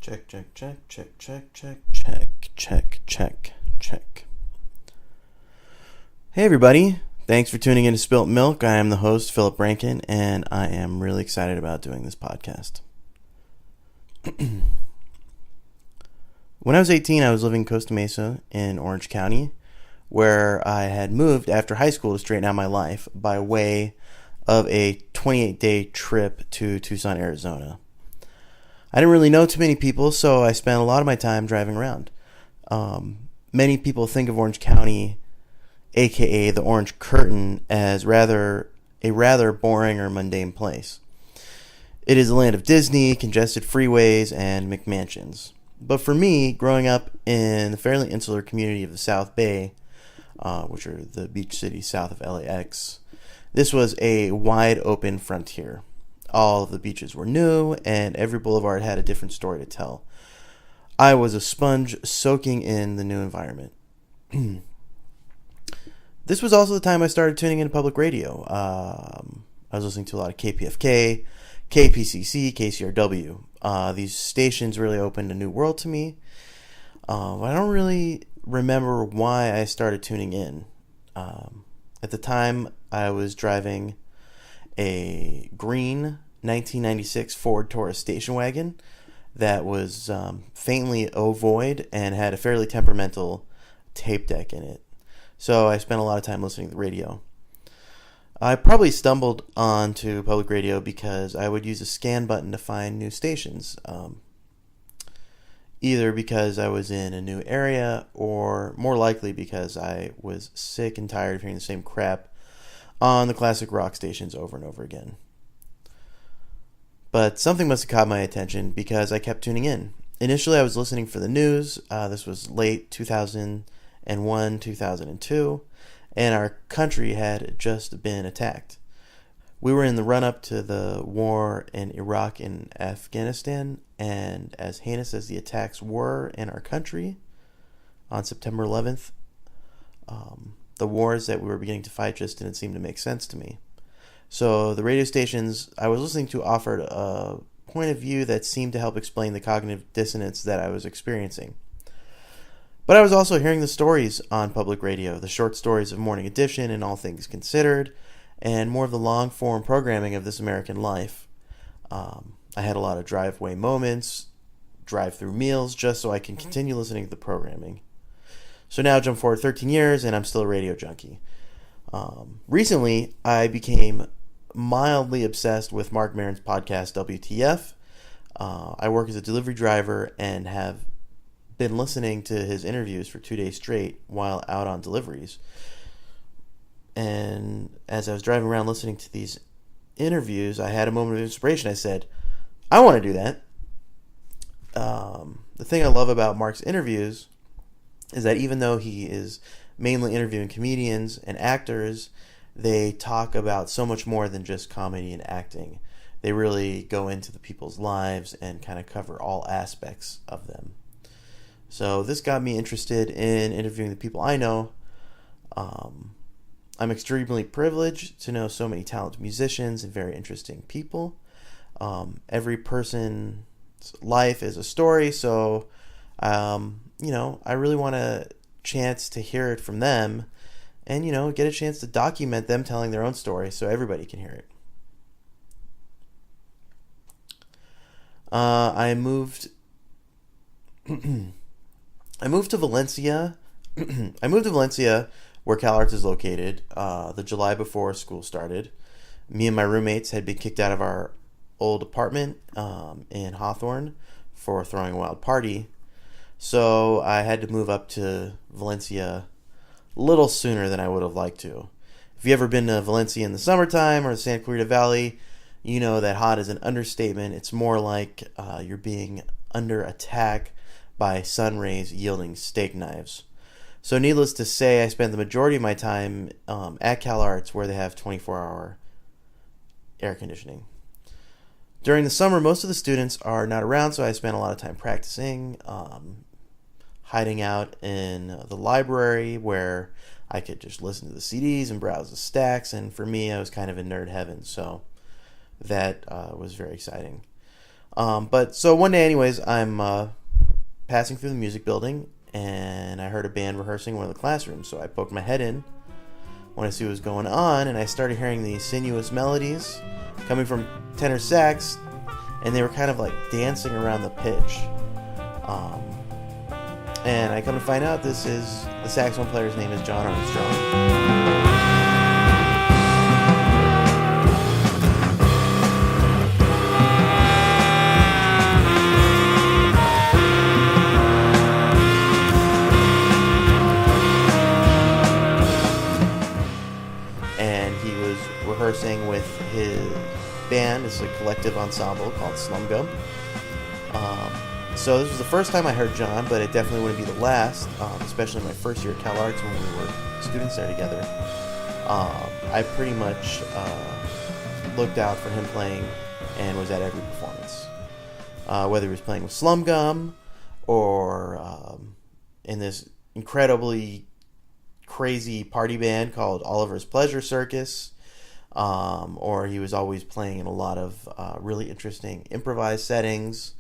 Check, check, check, check, check, check, check, check, check, check. Hey everybody, thanks for tuning in to Spilt Milk. I am the host, Philip Rankin, and I am really excited about doing this podcast. When I was 18, I was living in Costa Mesa in Orange County, where I had moved after high school to straighten out my life by way of a 28-day trip to Tucson, Arizona. I didn't really know too many people, so I spent a lot of my time driving around. Many people think of Orange County, aka the Orange Curtain, as a rather boring or mundane place. It is a land of Disney, congested freeways, and McMansions. But for me, growing up in the fairly insular community of the South Bay, which are the beach cities south of LAX, this was a wide open frontier. All of the beaches were new, and every boulevard had a different story to tell. I was a sponge soaking in the new environment. This was also the time I started tuning into public radio. I was listening to a lot of KPFK, KPCC, KCRW. These stations really opened a new world to me. I don't really remember why I started tuning in. At the time, I was driving a green 1996 Ford Taurus station wagon that was faintly ovoid and had a fairly temperamental tape deck in it. So I spent a lot of time listening to the radio. I probably stumbled onto public radio because I would use a scan button to find new stations. Either because I was in a new area or more likely because I was sick and tired of hearing the same crap on the classic rock stations over and over again. But something must have caught my attention because I kept tuning in. Initially, I was listening for the news. This was late 2001, 2002, and our country had just been attacked. We were in the run-up to the war in Iraq and Afghanistan, and as heinous as the attacks were in our country on September 11th, the wars that we were beginning to fight just didn't seem to make sense to me. So the radio stations I was listening to offered a point of view that seemed to help explain the cognitive dissonance that I was experiencing. But I was also hearing the stories on public radio, the short stories of Morning Edition and All Things Considered, and more of the long-form programming of This American Life. I had a lot of driveway moments, drive-through meals, just so I can continue listening to the programming. So now jump forward 13 years, and I'm still a radio junkie. Recently, I became mildly obsessed with Mark Maron's podcast, WTF. I work as a delivery driver and have been listening to his interviews for 2 days straight while out on deliveries. And as I was driving around listening to these interviews, I had a moment of inspiration. I said, I want to do that. The thing I love about Mark's interviews is that even though he is mainly interviewing comedians and actors, they talk about so much more than just comedy and acting. They really go into the people's lives and kind of cover all aspects of them. So this got me interested in interviewing the people I know. I'm extremely privileged to know so many talented musicians and very interesting people. Every person's life is a story, so I really want a chance to hear it from them and, get a chance to document them telling their own story so everybody can hear it. I moved to Valencia. I moved to Valencia, where CalArts is located, the July before school started. Me and my roommates had been kicked out of our old apartment in Hawthorne for throwing a wild party. So I had to move up to Valencia a little sooner than I would have liked to. If you've ever been to Valencia in the summertime or the Santa Clarita Valley, you know that hot is an understatement. It's more like you're being under attack by sun rays yielding steak knives. So needless to say, I spent the majority of my time at CalArts, where they have 24-hour air conditioning. During the summer, most of the students are not around, so I spent a lot of time practicing, hiding out in the library where I could just listen to the CDs and browse the stacks, and for me, I was kind of in nerd heaven, so that was very exciting. But so one day, anyways, I'm passing through the music building, and I heard a band rehearsing in one of the classrooms. So I poked my head in, wanted to see what was going on, and I started hearing these sinuous melodies coming from tenor sax, and they were kind of like dancing around the pitch. And I come to find out the saxophone player's name is John Armstrong. Rehearsing with his band. It's a collective ensemble called Slumgum. So this was the first time I heard John, but it definitely wouldn't be the last, especially my first year at Cal Arts when we were students there together. I pretty much looked out for him playing and was at every performance. Whether he was playing with Slumgum or in this incredibly crazy party band called Oliver's Pleasure Circus, or he was always playing in a lot of really interesting improvised settings.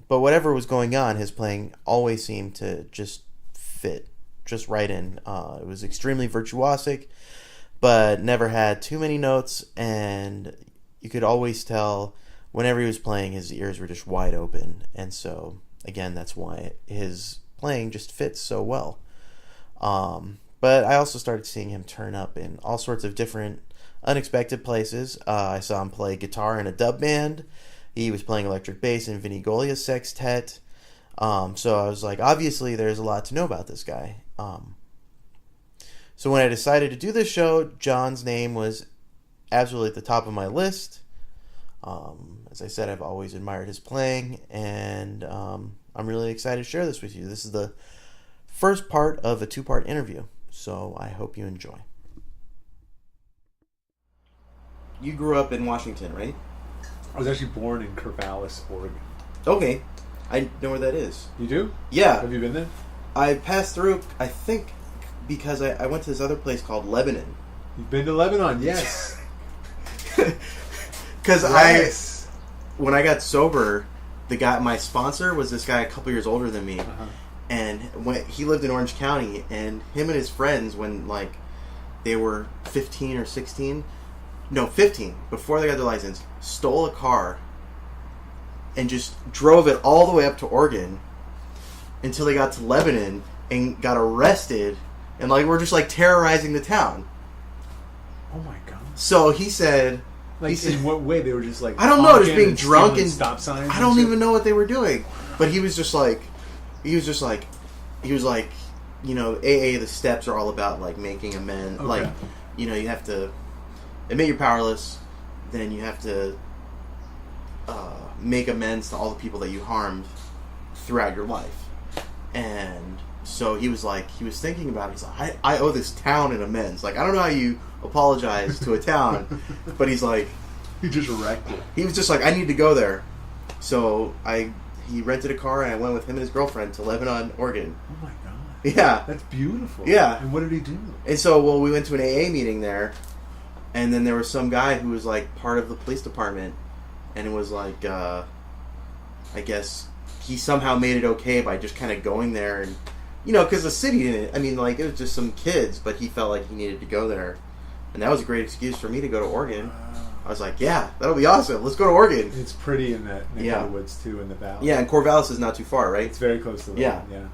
But whatever was going on, his playing always seemed to just fit just right in. It was extremely virtuosic, but never had too many notes, and you could always tell whenever he was playing, his ears were just wide open. And so, again, that's why his playing just fits so well. But I also started seeing him turn up in all sorts of different unexpected places. I saw him play guitar in a dub band. He was playing electric bass in Vinnie Golia's sextet. So I was like, obviously there's a lot to know about this guy. So when I decided to do this show, John's name was absolutely at the top of my list. As I said, I've always admired his playing, and I'm really excited to share this with you. This is the first part of a 2-part interview. So I hope you enjoy. You grew up in Washington, right? I was actually born in Corvallis, Oregon. Okay. I know where that is. You do? Yeah. Have you been there? I passed through, I think, because I went to this other place called Lebanon. You've been to Lebanon, yes. Because when I got sober, my sponsor was this guy a couple years older than me. Uh-huh. And when he lived in Orange County, and him and his friends, when they were 15 or 16, 15, before they got their license, stole a car and just drove it all the way up to Oregon until they got to Lebanon and got arrested, and were just terrorizing the town. Oh my god! So he said, in what way? They were just I don't know, just being drunk and stop signs. I don't even know what they were doing, but he was just AA, the steps are all about making amends. Okay. You have to admit you're powerless, then you have to make amends to all the people that you harmed throughout your life. And so he was thinking about it. He's like, I owe this town an amends. I don't know how you apologize to a town, but he's like, he just wrecked it. He was just I need to go there. So he rented a car, and I went with him and his girlfriend to Lebanon, Oregon. Oh my god. Yeah. That's beautiful. Yeah. And what did he do? And so, we went to an AA meeting there, and then there was some guy who was part of the police department, and it was I guess he somehow made it okay by just kind of going there, and because the city didn't. It was just some kids, but he felt like he needed to go there, and that was a great excuse for me to go to Oregon. I was like, yeah, that'll be awesome. Let's go to Oregon. It's pretty in that neck of the woods too, in the valley. Yeah, and Corvallis is not too far, right? It's very close to the yeah. Yeah.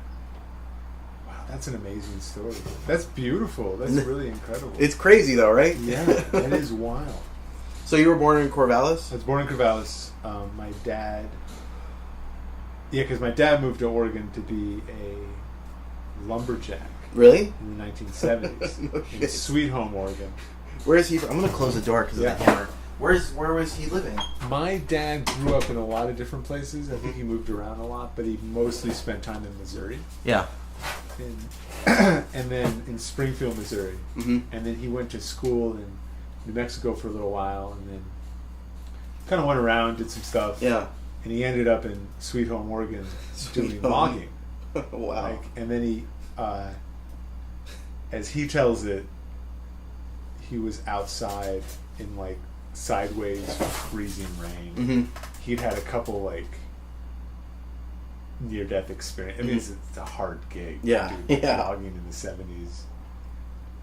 Wow, that's an amazing story. That's beautiful. That's really incredible. It's crazy though, right? Yeah, that is wild. So you were born in Corvallis? I was born in Corvallis. My dad... Yeah, because my dad moved to Oregon to be a lumberjack. Really? In the 1970s. No in Sweet Home, Oregon. Where is he from? I'm going to close the door because of the hammer. Where was he living? My dad grew up in a lot of different places. I think he moved around a lot, but he mostly spent time in Missouri. Yeah. And then in Springfield, Missouri. Mm-hmm. And then he went to school in New Mexico for a little while, and then kind of went around, did some stuff. Yeah. And he ended up in Sweet Home, Oregon, doing logging. Wow. And then he, as he tells it, he was outside in sideways freezing rain. Mm-hmm. He'd had a couple like near-death experience. I mean, it's a hard gig. Yeah, dude, yeah. logging in the 70s.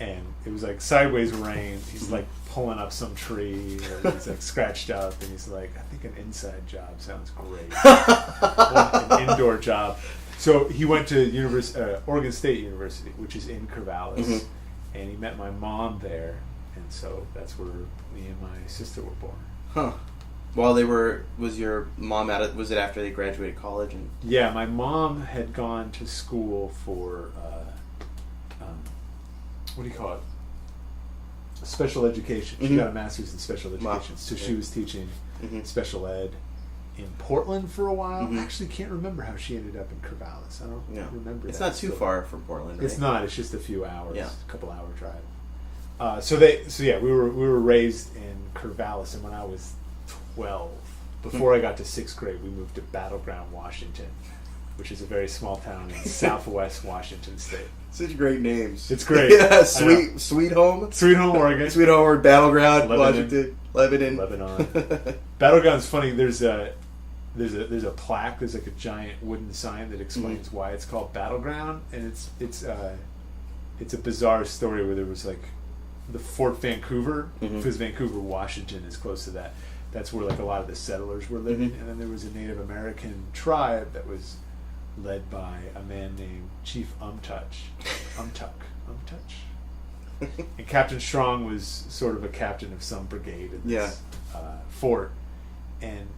And it was like sideways rain. He's like pulling up some tree, or he's like scratched up, and he's like, I think an inside job sounds great. An indoor job. So he went to Oregon State University, which is in Corvallis, and he met my mom there, and so that's where me and my sister were born. Huh. While was your mom was it after they graduated college? And Yeah, my mom had gone to school for, what do you call it? Special education. She got a master's in special education. Wow. So she was teaching special ed in Portland for a while. I actually can't remember how she ended up in Corvallis. I don't remember. It's that not too far from Portland, right? It's not. It's just a few hours. Yeah. A couple hour drive. We were raised in Corvallis, and when I was 12, before I got to 6th grade, we moved to Battleground, Washington, which is a very small town in southwest Washington State. Such great names. It's great. Yeah, Sweet Home, Oregon. Sweet Home, or Battleground, Lebanon. Washington, Lebanon. Battleground's funny. There's a plaque. There's like a giant wooden sign that explains why it's called Battleground, and it's a bizarre story where there was like the Fort Vancouver, because Vancouver, Washington is close to that. That's where like a lot of the settlers were living, and then there was a Native American tribe that was led by a man named Chief Umtuck. And Captain Strong was sort of a captain of some brigade in this fort, and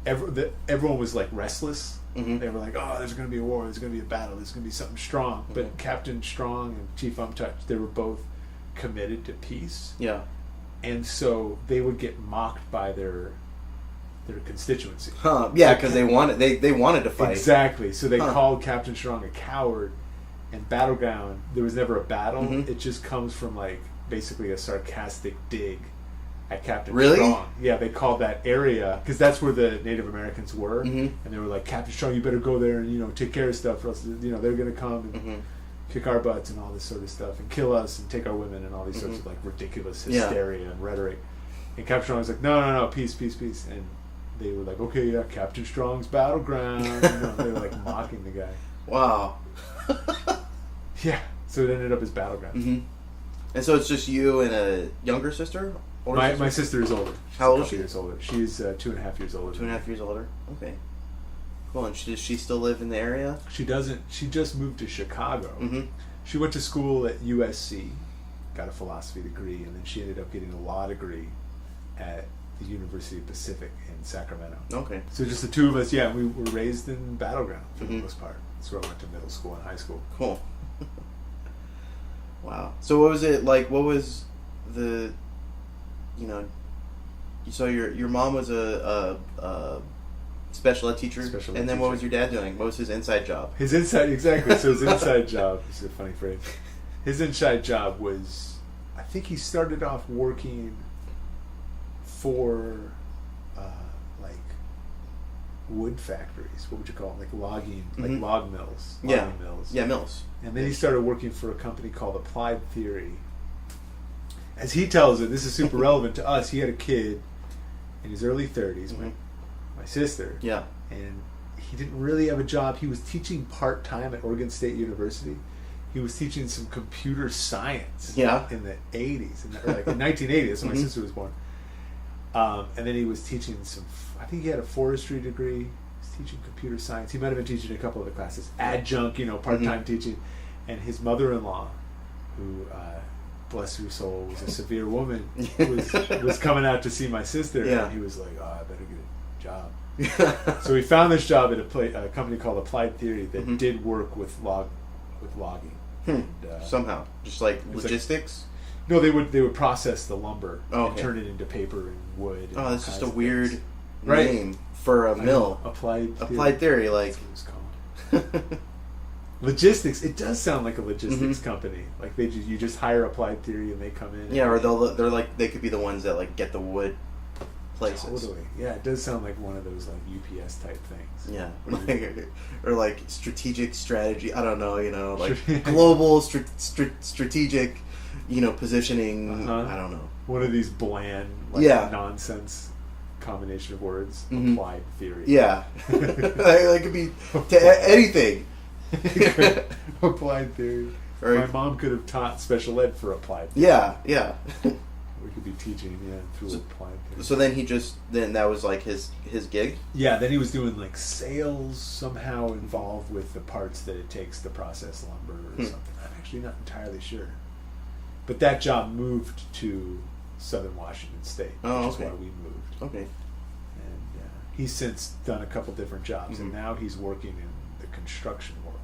everyone was like restless. They were like, oh, there's going to be a war, there's going to be a battle, there's going to be something strong. But Captain Strong and Chief Umtuck, they were both committed to peace. Yeah. And so they would get mocked by their constituency. Huh. Yeah, because they wanted to fight. Exactly. So they called Captain Strong a coward. And Battleground, there was never a battle. It just comes from like basically a sarcastic dig at Captain Strong. Yeah, they called that area, because that's where the Native Americans were, and they were like, Captain Strong, you better go there and take care of stuff, or else they're going to come and kick our butts and all this sort of stuff, and kill us and take our women and all these sorts of like ridiculous hysteria and rhetoric. And Captain Strong was like, no, peace, and they were like, okay, yeah, Captain Strong's Battleground. They were like mocking the guy. Wow. Yeah, so it ended up as Battleground. And so it's just you and a younger sister? My sister is older. How old is she? Years older. She's 2.5 years older. 2.5 years older? Okay. Cool. And does she still live in the area? She doesn't. She just moved to Chicago. She went to school at USC, got a philosophy degree, and then she ended up getting a law degree at the University of Pacific in Sacramento. Okay. So just the two of us, we were raised in Battleground for the most part. That's where I went to middle school and high school. Cool. Wow. So what was it like? What was the, so your mom was a special ed teacher, and then what was your dad doing? What was his inside job? His inside job is a funny phrase. His inside job was, I think he started off working for like wood factories. What would you call them? Like logging, like log mills. Logging mills. Yeah, mills. And then he started working for a company called Applied Theory. As he tells it, this is super relevant to us. He had a kid in his early 30s, my sister. Yeah. And he didn't really have a job. He was teaching part-time at Oregon State University. He was teaching some computer science in the 80s, in 1980. That's when my sister was born. And then he was teaching I think he had a forestry degree. He was teaching computer science. He might have been teaching a couple of the classes. Adjunct, part-time teaching. And his mother-in-law, who, bless her soul, was a severe woman, was coming out to see my sister. And he was like, I better get a job. So he found this job at a company called Applied Theory that did work with logging. And, somehow, just like logistics. No, they would process the lumber and turn it into paper and wood. And that's just a weird name for a mill. Applied Theory, like that's what it was called. Logistics. It does sound like a logistics company. Like you just hire Applied Theory and they come in. Yeah, or they're like they could be the ones that like get the wood places. Totally. Yeah, it does sound like one of those like UPS type things. Yeah, or like strategic strategy. I don't know. Like global strategic positioning. I don't know. One of these bland, nonsense combination of words. Applied theory. Yeah. That could be to anything. Applied theory. Right. My mom could have taught special ed for applied theory. Yeah. We could be teaching, through applied theory. So then that was like his gig? Yeah, then he was doing like sales somehow involved with the parts that it takes to process lumber or something. I'm actually not entirely sure. But that job moved to Southern Washington State, which is why we moved. Okay. And he's since done a couple different jobs, and now he's working in the construction world,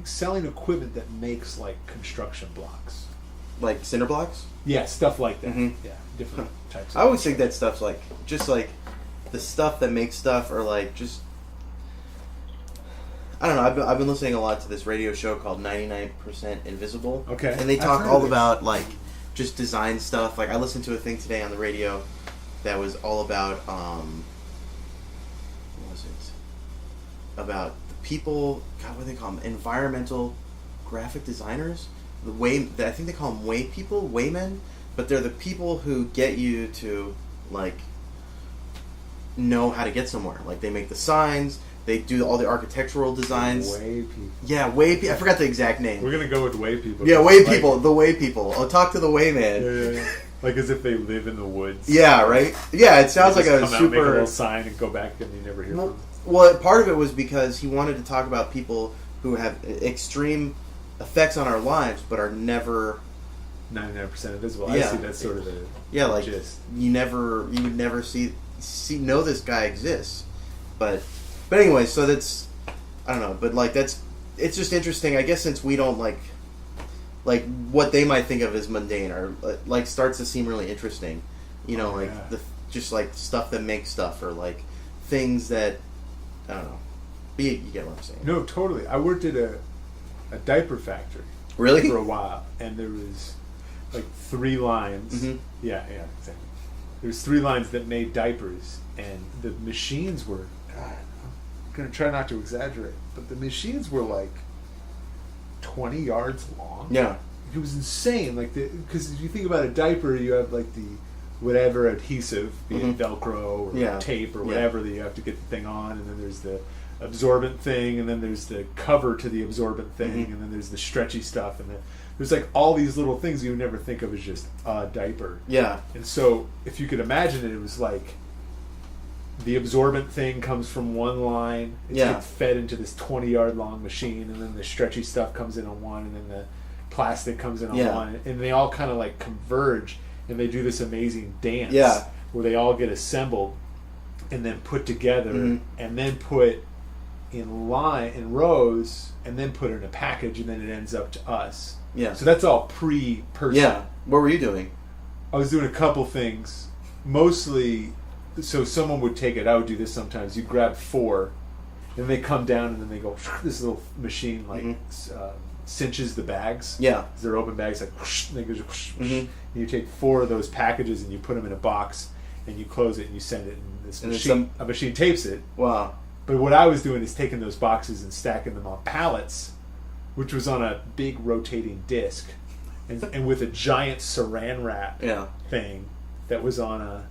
selling equipment that makes like construction blocks, like cinder blocks. Yeah, stuff like that. Yeah, different types. I always think that stuff's like just like the stuff that makes stuff, or like just. I don't know. I've been listening a lot to this radio show called 99% Invisible. Okay. And they talk all about like just design stuff. Like I listened to a thing today on the radio that was all about what was it? About the people. God, what do they call them? Environmental graphic designers. I think they call them waymen. But they're the people who get you to like know how to get somewhere. Like they make the signs. They do all the architectural designs. Way people. Yeah, way people. I forgot the exact name. We're going to go with way people. Yeah, way people. The way people. I'll talk to the way man. Yeah. Like as if they live in the woods. Yeah, right? Yeah, it sounds like a come super... out, make a little sign and go back and you never hear from them. Well, part of it was because he wanted to talk about people who have extreme effects on our lives but are never... 99% invisible. I see that's sort of the gist. You would never know this guy exists. But anyway, so that's, I don't know, but like it's just interesting, I guess, since we don't like what they might think of as mundane or like starts to seem really interesting, just like stuff that makes stuff or like things that, I don't know, you get what I'm saying. No, totally. I worked at a diaper factory. Really? For a while, and there was like 3 lines. Yeah, exactly. There's 3 lines that made diapers, and the machines were, God, I'm going to try not to exaggerate, but the machines were like 20 yards long. Yeah. It was insane. Like, because if you think about a diaper, you have like the whatever adhesive, be it Velcro or tape or whatever that you have to get the thing on, and then there's the absorbent thing, and then there's the cover to the absorbent thing, and then there's the stretchy stuff, and then there's like all these little things you would never think of as just a diaper. Yeah. And so if you could imagine it, it was like the absorbent thing comes from one line, it gets fed into this 20-yard long machine, and then the stretchy stuff comes in on one, and then the plastic comes in on one, and they all kind of like converge, and they do this amazing dance where they all get assembled and then put together and then put in rows and then put in a package, and then it ends up to us. Yeah. So that's all pre-person. Yeah. What were you doing? I was doing a couple things. Mostly, so someone would take it. I would do this sometimes. You grab 4, and they come down, and then they go, this little machine like cinches the bags. Yeah. They're open bags, like, and they go, and you take 4 of those packages, and you put them in a box, and you close it, and you send it, and this machine, a machine tapes it. Wow. But what I was doing is taking those boxes and stacking them on pallets, which was on a big rotating disc, and with a giant saran wrap thing that was on a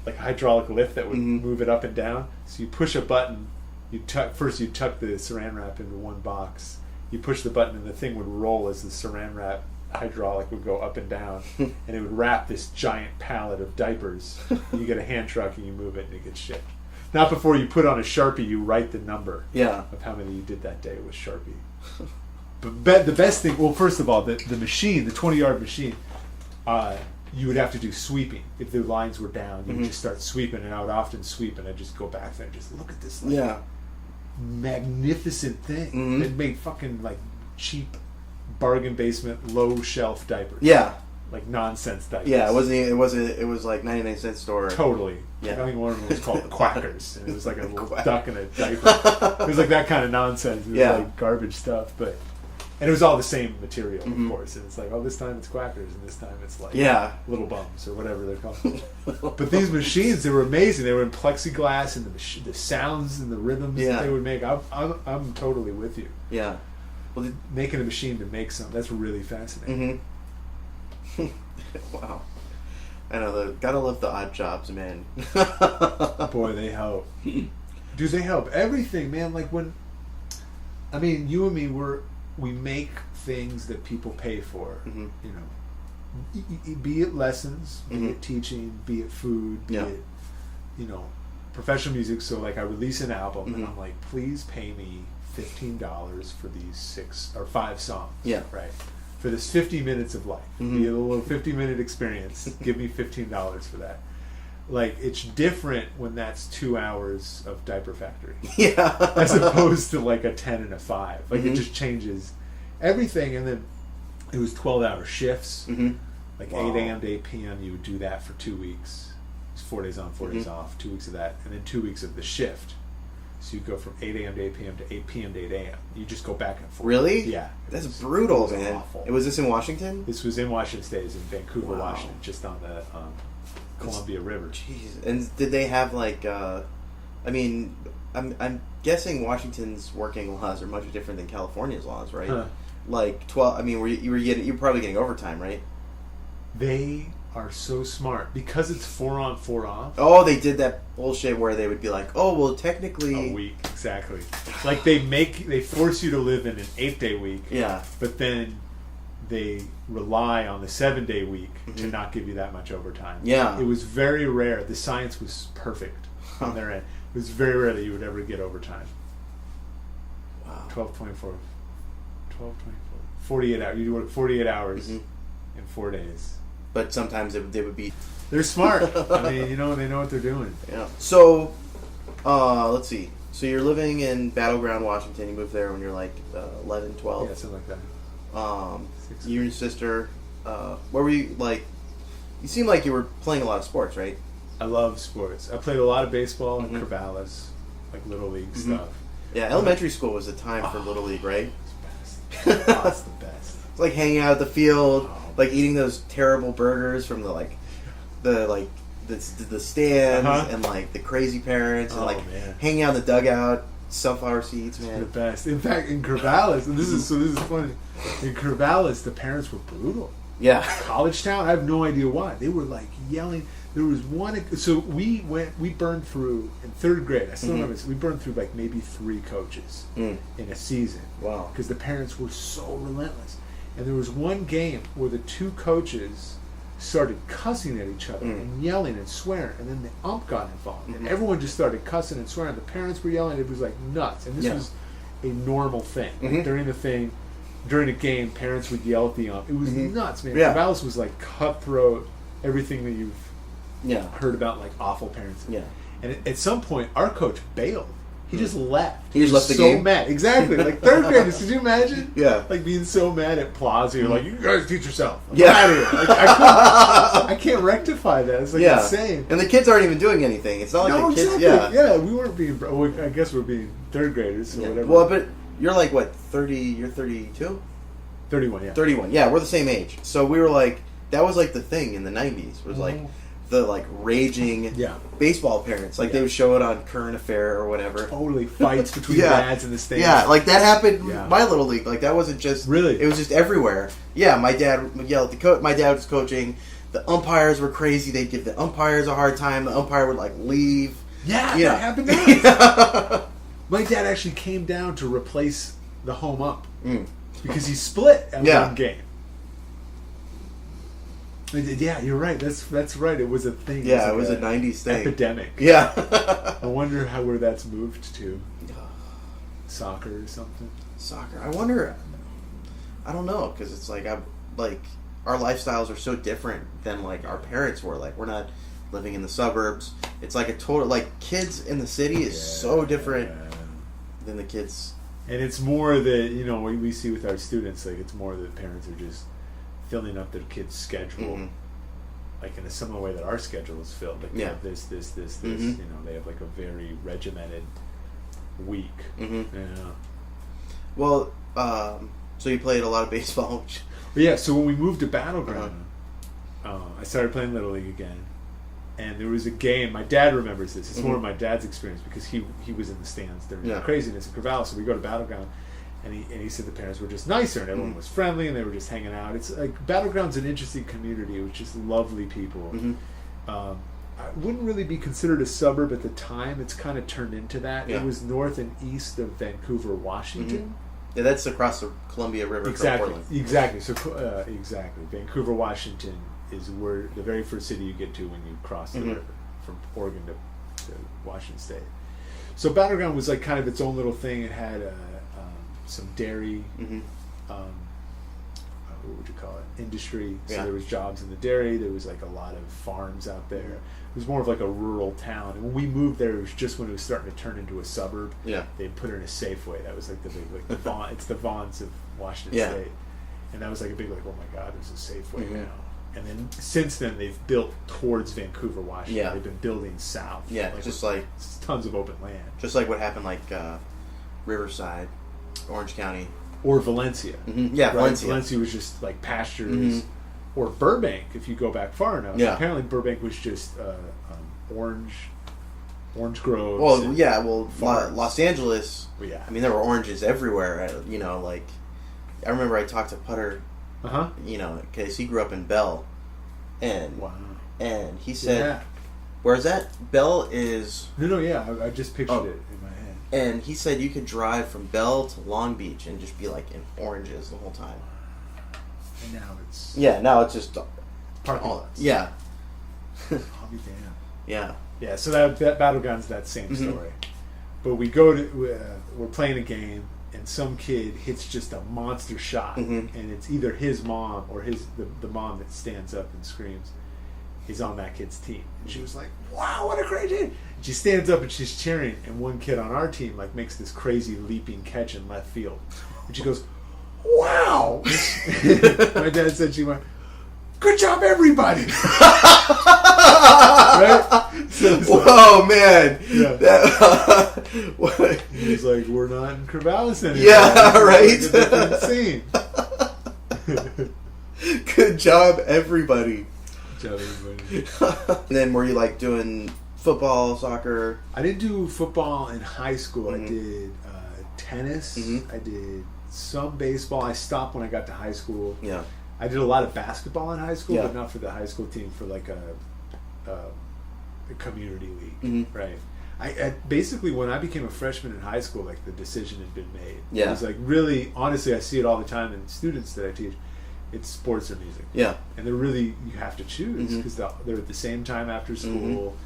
like hydraulic lift that would move it up and down. So you push a button, you tuck the saran wrap into one box. You push the button and the thing would roll as the saran wrap hydraulic would go up and down, and it would wrap this giant pallet of diapers. You get a hand truck and you move it and it gets shipped. Not before you put on a Sharpie, you write the number of how many you did that day with Sharpie. But the best thing, well, first of all, the machine, the 20-yard machine, you would have to do sweeping. If the lines were down, you would just start sweeping, and I would often sweep, and I'd just go back there and just look at this magnificent thing. It made fucking like cheap bargain basement low shelf diapers. Yeah. Like nonsense diapers. Yeah, it was like 99-cent store. Totally. Yeah. I think one of them was called Quackers, and it was like a little duck in a diaper. It was like that kind of nonsense. It was like garbage stuff, and it was all the same material, of course. And it's like, oh, this time it's Quackers, and this time it's like Little Bums or whatever they're called. But these machines, they were amazing. They were in plexiglass, and the sounds and the rhythms that they would make. I'm totally with you. Yeah. Well, making a machine to make something, that's really fascinating. Wow. I know, gotta love the odd jobs, man. Boy, they help. Dude, they help. Everything, man. Like when, I mean, you and me, we make things that people pay for. You know, be it lessons, be it teaching, be it food, be it, you know, professional music. So like I release an album and I'm like, please pay me $15 for these 6 or 5 songs. Yeah. Right. For this 50 minutes of life. Be a little 50-minute experience. Give me $15 for that. Like, it's different when that's 2 hours of Diaper Factory. Yeah. As opposed to like a 10 and a 5. Like it just changes everything. And then it was 12-hour shifts. Like 8 a.m. to 8 p.m. You would do that for 2 weeks. It's 4 days on, 4 days off. 2 weeks of that. And then 2 weeks of the shift. So you go from 8 a.m. to 8 p.m. to 8 p.m. to 8 a.m. You just go back and forth. Really? Yeah. That's brutal, man. Awful. Was this in Washington? This was in Washington State. It was in Vancouver, Washington, just on the Columbia River. Jeez. And did they have like? I mean, I'm guessing Washington's working laws are much different than California's laws, right? Huh. Like 12. I mean, you were probably getting overtime, right? They are so smart because it's 4 on, 4 off. Oh, they did that bullshit where they would be like, "Oh, well, technically a week exactly." Like they force you to live in an 8-day week. Yeah. But then they rely on the 7-day week to not give you that much overtime. Yeah. It was very rare. The science was perfect on their end. It was very rare that you would ever get overtime. Wow. 48 hours. You work 48 hours in 4 days. But sometimes they would be... They're smart. I mean, you know, they know what they're doing. Yeah. So, let's see. So you're living in Battleground, Washington. You moved there when you're like 11, 12. Yeah, something like that. You and your sister, where were you, like... You seem like you were playing a lot of sports, right? I love sports. I played a lot of baseball and Corvallis, like Little League stuff. Yeah, elementary school was the time for Little League, right? It's the best. It's the best. It's like hanging out at the field... Like eating those terrible burgers from the stands and like the crazy parents and hanging out in the dugout, sunflower seeds, man. The best. In fact, in Corvallis, and this is funny. In Corvallis, the parents were brutal. Yeah. College town, I have no idea why. They were like yelling. There was one. So we burned through in 3rd grade. I still remember this. We burned through like maybe 3 coaches in a season. Wow. Because the parents were so relentless. And there was one game where the 2 coaches started cussing at each other and yelling and swearing, and then the ump got involved, and everyone just started cussing and swearing. The parents were yelling; it was like nuts. And this was a normal thing. Like during a game, parents would yell at the ump. It was nuts, man. Yeah. Corvallis was like cutthroat, everything that you've heard about, like awful parents. Yeah. And at some point, our coach bailed. He just left. He just left the game? So mad. Exactly. Like 3rd graders. Could you imagine? Yeah. Like being so mad at Plaza. You're like, you guys teach yourself. I'm out of here. Like, I can't rectify that. It's like insane. And the kids aren't even doing anything. It's not like the kids. Exactly. Yeah, we weren't being... Well, I guess we're being 3rd graders or whatever. Well, but you're like, what, 30... You're 32? 31, yeah. 31. Yeah, we're the same age. So we were like... That was like the thing in the 90s. Was like... The like raging baseball parents, like they would show it on Current Affair or whatever. Totally fights between dads in the stands. Yeah, like that happened. My Little League, like that wasn't just really. It was just everywhere. Yeah, my dad would yell at the coach. My dad was coaching. The umpires were crazy. They'd give the umpires a hard time. The umpire would like leave. Yeah, that happened to us. My dad actually came down to replace the home ump because he split at one game. Yeah, you're right. That's right. It was a thing. Yeah, it was a 90s thing. Epidemic. Yeah. I wonder where that's moved to. Soccer or something. Soccer. I wonder. I don't know, because it's like our lifestyles are so different than like our parents were. Like we're not living in the suburbs. It's like a total like kids in the city is so different than the kids. And it's more that we see with our students. Like it's more that parents are just filling up their kids' schedule, like in a similar way that our schedule is filled. Like they have this. They have like a very regimented week. Yeah. Well, so you played a lot of baseball. Yeah. So when we moved to Battleground, I started playing Little League again, and there was a game. My dad remembers this. It's more of my dad's experience because he was in the stands during the craziness of Corvallis. So we go to Battleground, And he said the parents were just nicer and everyone was friendly and they were just hanging out. It's like Battleground's an interesting community with just lovely people. I wouldn't really be considered a suburb at the time. It's kind of turned into that. It was north and east of Vancouver, Washington. Yeah, that's across the Columbia River from Portland. Exactly. So exactly, Vancouver, Washington is where the very first city you get to when you cross the river from Oregon to Washington State. So Battleground was like kind of its own little thing. It had some dairy, what would you call it, industry. So there was jobs in the dairy. There was like a lot of farms out there. It was more of like a rural town. And when we moved there, it was just when it was starting to turn into a suburb. Yeah, they put it in a Safeway. That was like the big, like the Vaughn. It's the Vaughns of Washington State, and that was like a big, like, oh my God, there's a Safeway now. And then since then, they've built towards Vancouver, Washington. Yeah. They've been building south. Yeah, like, just like tons of open land. Just like what happened, like Riverside, Orange County. Or Valencia. Yeah, right? Valencia. Valencia was just like pastures. Or Burbank, if you go back far enough. Yeah. Apparently Burbank was just orange groves. Well, yeah, Los Angeles, I mean, there were oranges everywhere. You know, like, I remember I talked to Putter, you know, because he grew up in Bell. And and he said, where's that? Bell is... No, I just pictured it in my head. And he said you could drive from Bell to Long Beach and just be like in oranges the whole time. And now it's... Yeah, now it's just... parking lots. Yeah. I'll be damned. Yeah. Yeah, so that Battleground's that same story. But we go to... we're playing a game, and some kid hits just a monster shot. And it's either his mom or the mom that stands up and screams is on that kid's team. And she was like, wow, what a great hit! She stands up and she's cheering, and one kid on our team like makes this crazy leaping catch in left field. And she goes, wow! My dad said she went, good job, everybody! Right? So whoa, like, man! Yeah. He's like, we're not in Corvallis anymore. Yeah, right? It's like a different scene. Good job, everybody. Good job, everybody. And then were you like doing football, soccer? I didn't do football in high school. I did tennis. I did some baseball. I stopped when I got to high school. Yeah. I did a lot of basketball in high school, but not for the high school team, for like a community league, right? I basically, when I became a freshman in high school, like the decision had been made. Yeah. It was like, really, honestly, I see it all the time in students that I teach. It's sports or music. Yeah. And they're really, you have to choose because they're at the same time after school.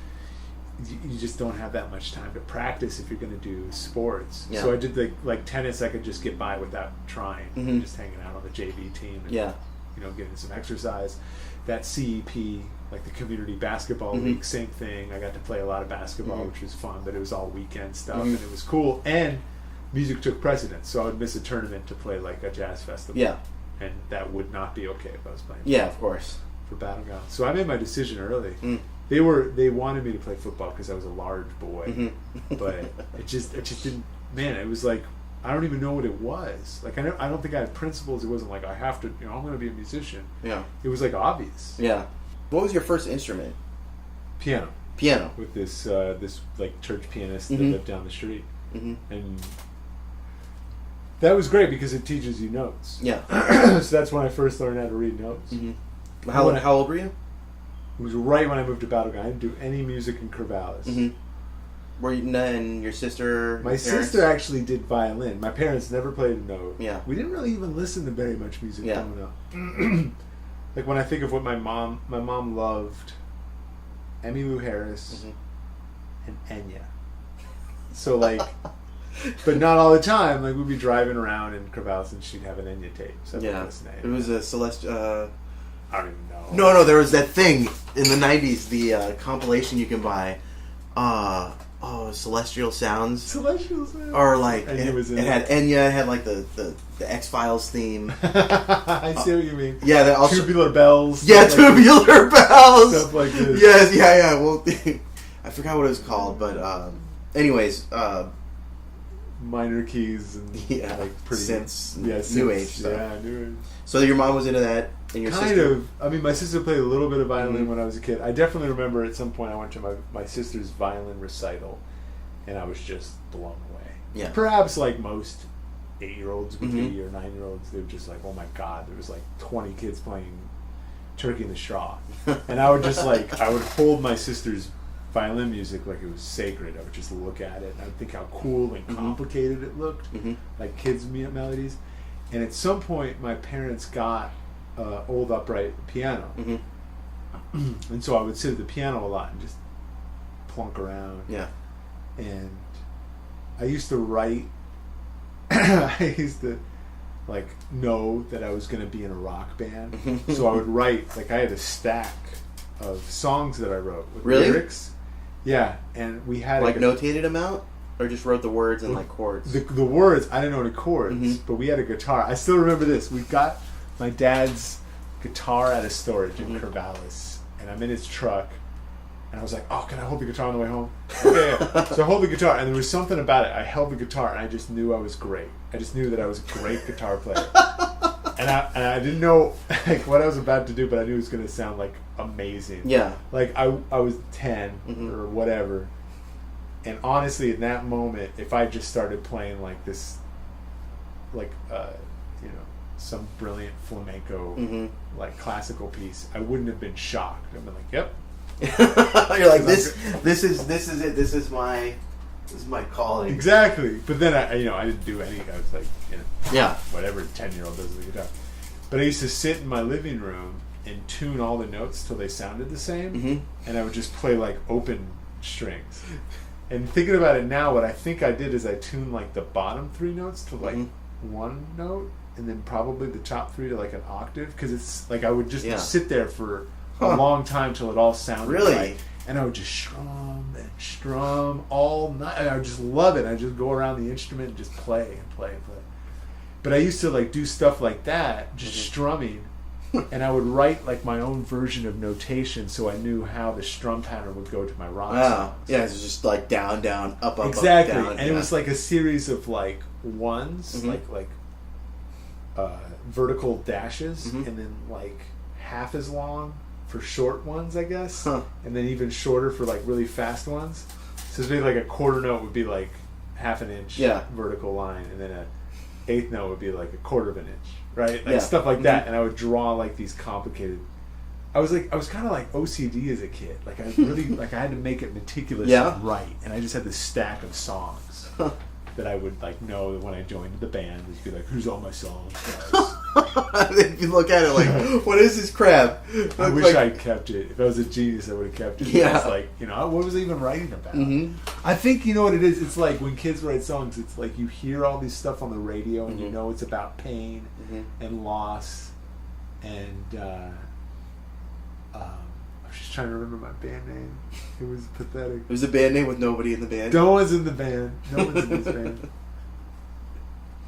You just don't have that much time to practice if you're going to do sports. Yeah. So I did like tennis. I could just get by without trying, just hanging out on the JV team. And, you know, getting some exercise. That CEP, like the community basketball league, same thing. I got to play a lot of basketball, which was fun, but it was all weekend stuff, and it was cool. And music took precedence, so I would miss a tournament to play like a jazz festival. Yeah. And that would not be okay if I was playing. Yeah, of course. For Battleground. So I made my decision early. They wanted me to play football because I was a large boy, but it just didn't. Man, it was like, I don't even know what it was. Like, I don't think I had principles. It wasn't like I have to. You know, I'm going to be a musician. Yeah. It was like obvious. Yeah. What was your first instrument? Piano. Piano. With this like church pianist that lived down the street, and that was great because it teaches you notes. Yeah. So that's when I first learned how to read notes. How old were you? It was right when I moved to Battleground. I didn't do any music in Corvallis. Were you, and your sister? My sister actually did violin. My parents never played a note. Yeah. We didn't really even listen to very much music growing up. Like when I think of what my mom loved Emmylou Harris and Enya. So like, but not all the time. Like we'd be driving around in Corvallis and she'd have an Enya tape. So I'd listen to Enya. It was a Celestial. I don't even know. No, there was that thing in the 90s, the compilation you can buy. Celestial Sounds. Celestial Sounds. Or like, it had Enya, it had like the X-Files theme. I see what you mean. Yeah, also Tubular Bells. Yeah, Tubular Bells. Stuff like this. Yes, yeah. Well, I forgot what it was called, but anyways. Minor keys and like pretty synths, new age stuff. Yeah, new age. So your mom was into that, and your sister? I mean, my sister played a little bit of violin when I was a kid. I definitely remember at some point I went to my sister's violin recital, and I was just blown away. Yeah. Perhaps like most 8-year-olds would be or 9-year-olds. They were just like, oh my God, there was like 20 kids playing Turkey in the Straw. And I would just like, I would hold my sister's violin music like it was sacred. I would just look at it and I would think how cool and complicated it looked, like kids' melodies. And at some point, my parents got old upright piano. And so I would sit at the piano a lot and just plunk around. Yeah. And I used to write, I used to like know that I was going to be in a rock band. So I would write, like I had a stack of songs that I wrote with lyrics. Yeah. And we had like notated them out? Or just wrote the words and like chords? The words, I didn't know any chords, but we had a guitar. I still remember this. We got my dad's guitar out of storage in Corvallis, and I'm in his truck, and I was like, oh, can I hold the guitar on the way home? Okay, yeah. So I hold the guitar, and there was something about it. I held the guitar, and I just knew I was great. I just knew that I was a great guitar player. And I didn't know like what I was about to do, but I knew it was going to sound like amazing. Yeah. Like I was 10 or whatever. And honestly, in that moment, if I just started playing like this, like some brilliant flamenco, like classical piece, I wouldn't have been shocked. I've been like, "Yep." You're like, this is it. This is my calling. Exactly. But then I didn't do any. I was like, whatever 10-year-old does with the guitar. But I used to sit in my living room and tune all the notes till they sounded the same, and I would just play like open strings. And thinking about it now, what I think I did is I tuned like the bottom 3 notes to like one note, and then probably the top 3 to like an octave, because it's like I would just sit there for a long time till it all sounded right, and I would just strum and strum all night. And I would just love it. I just go around the instrument and just play and play and play. But I used to like do stuff like that, just strumming. And I would write like my own version of notation, so I knew how the strum pattern would go to my rock songs. Yeah, it's just like down, down, up, exactly. Up, down. And it was like a series of like ones, like vertical dashes, and then like half as long for short ones, I guess, and then even shorter for like really fast ones. So maybe like a quarter note would be like half an inch vertical line, and then a eighth note would be like a quarter of an inch. Right, like stuff like that, and I would draw like these complicated. I was kind of like OCD as a kid. Like I really like I had to make it meticulous and right, and I just had this stack of songs that I would like know when I joined the band. It'd be like, "Who's all my songs?" If you look at it like, "What is this crap?" I wish I kept it. If I was a genius, I would have kept it. Yeah, it's like what was I even writing about? I think you know what it is. It's like when kids write songs. It's like you hear all this stuff on the radio, and you know it's about pain and loss, and I was just trying to remember my band name. It was pathetic. It was a band name with nobody in the band. No one's in the band. No one's in this band.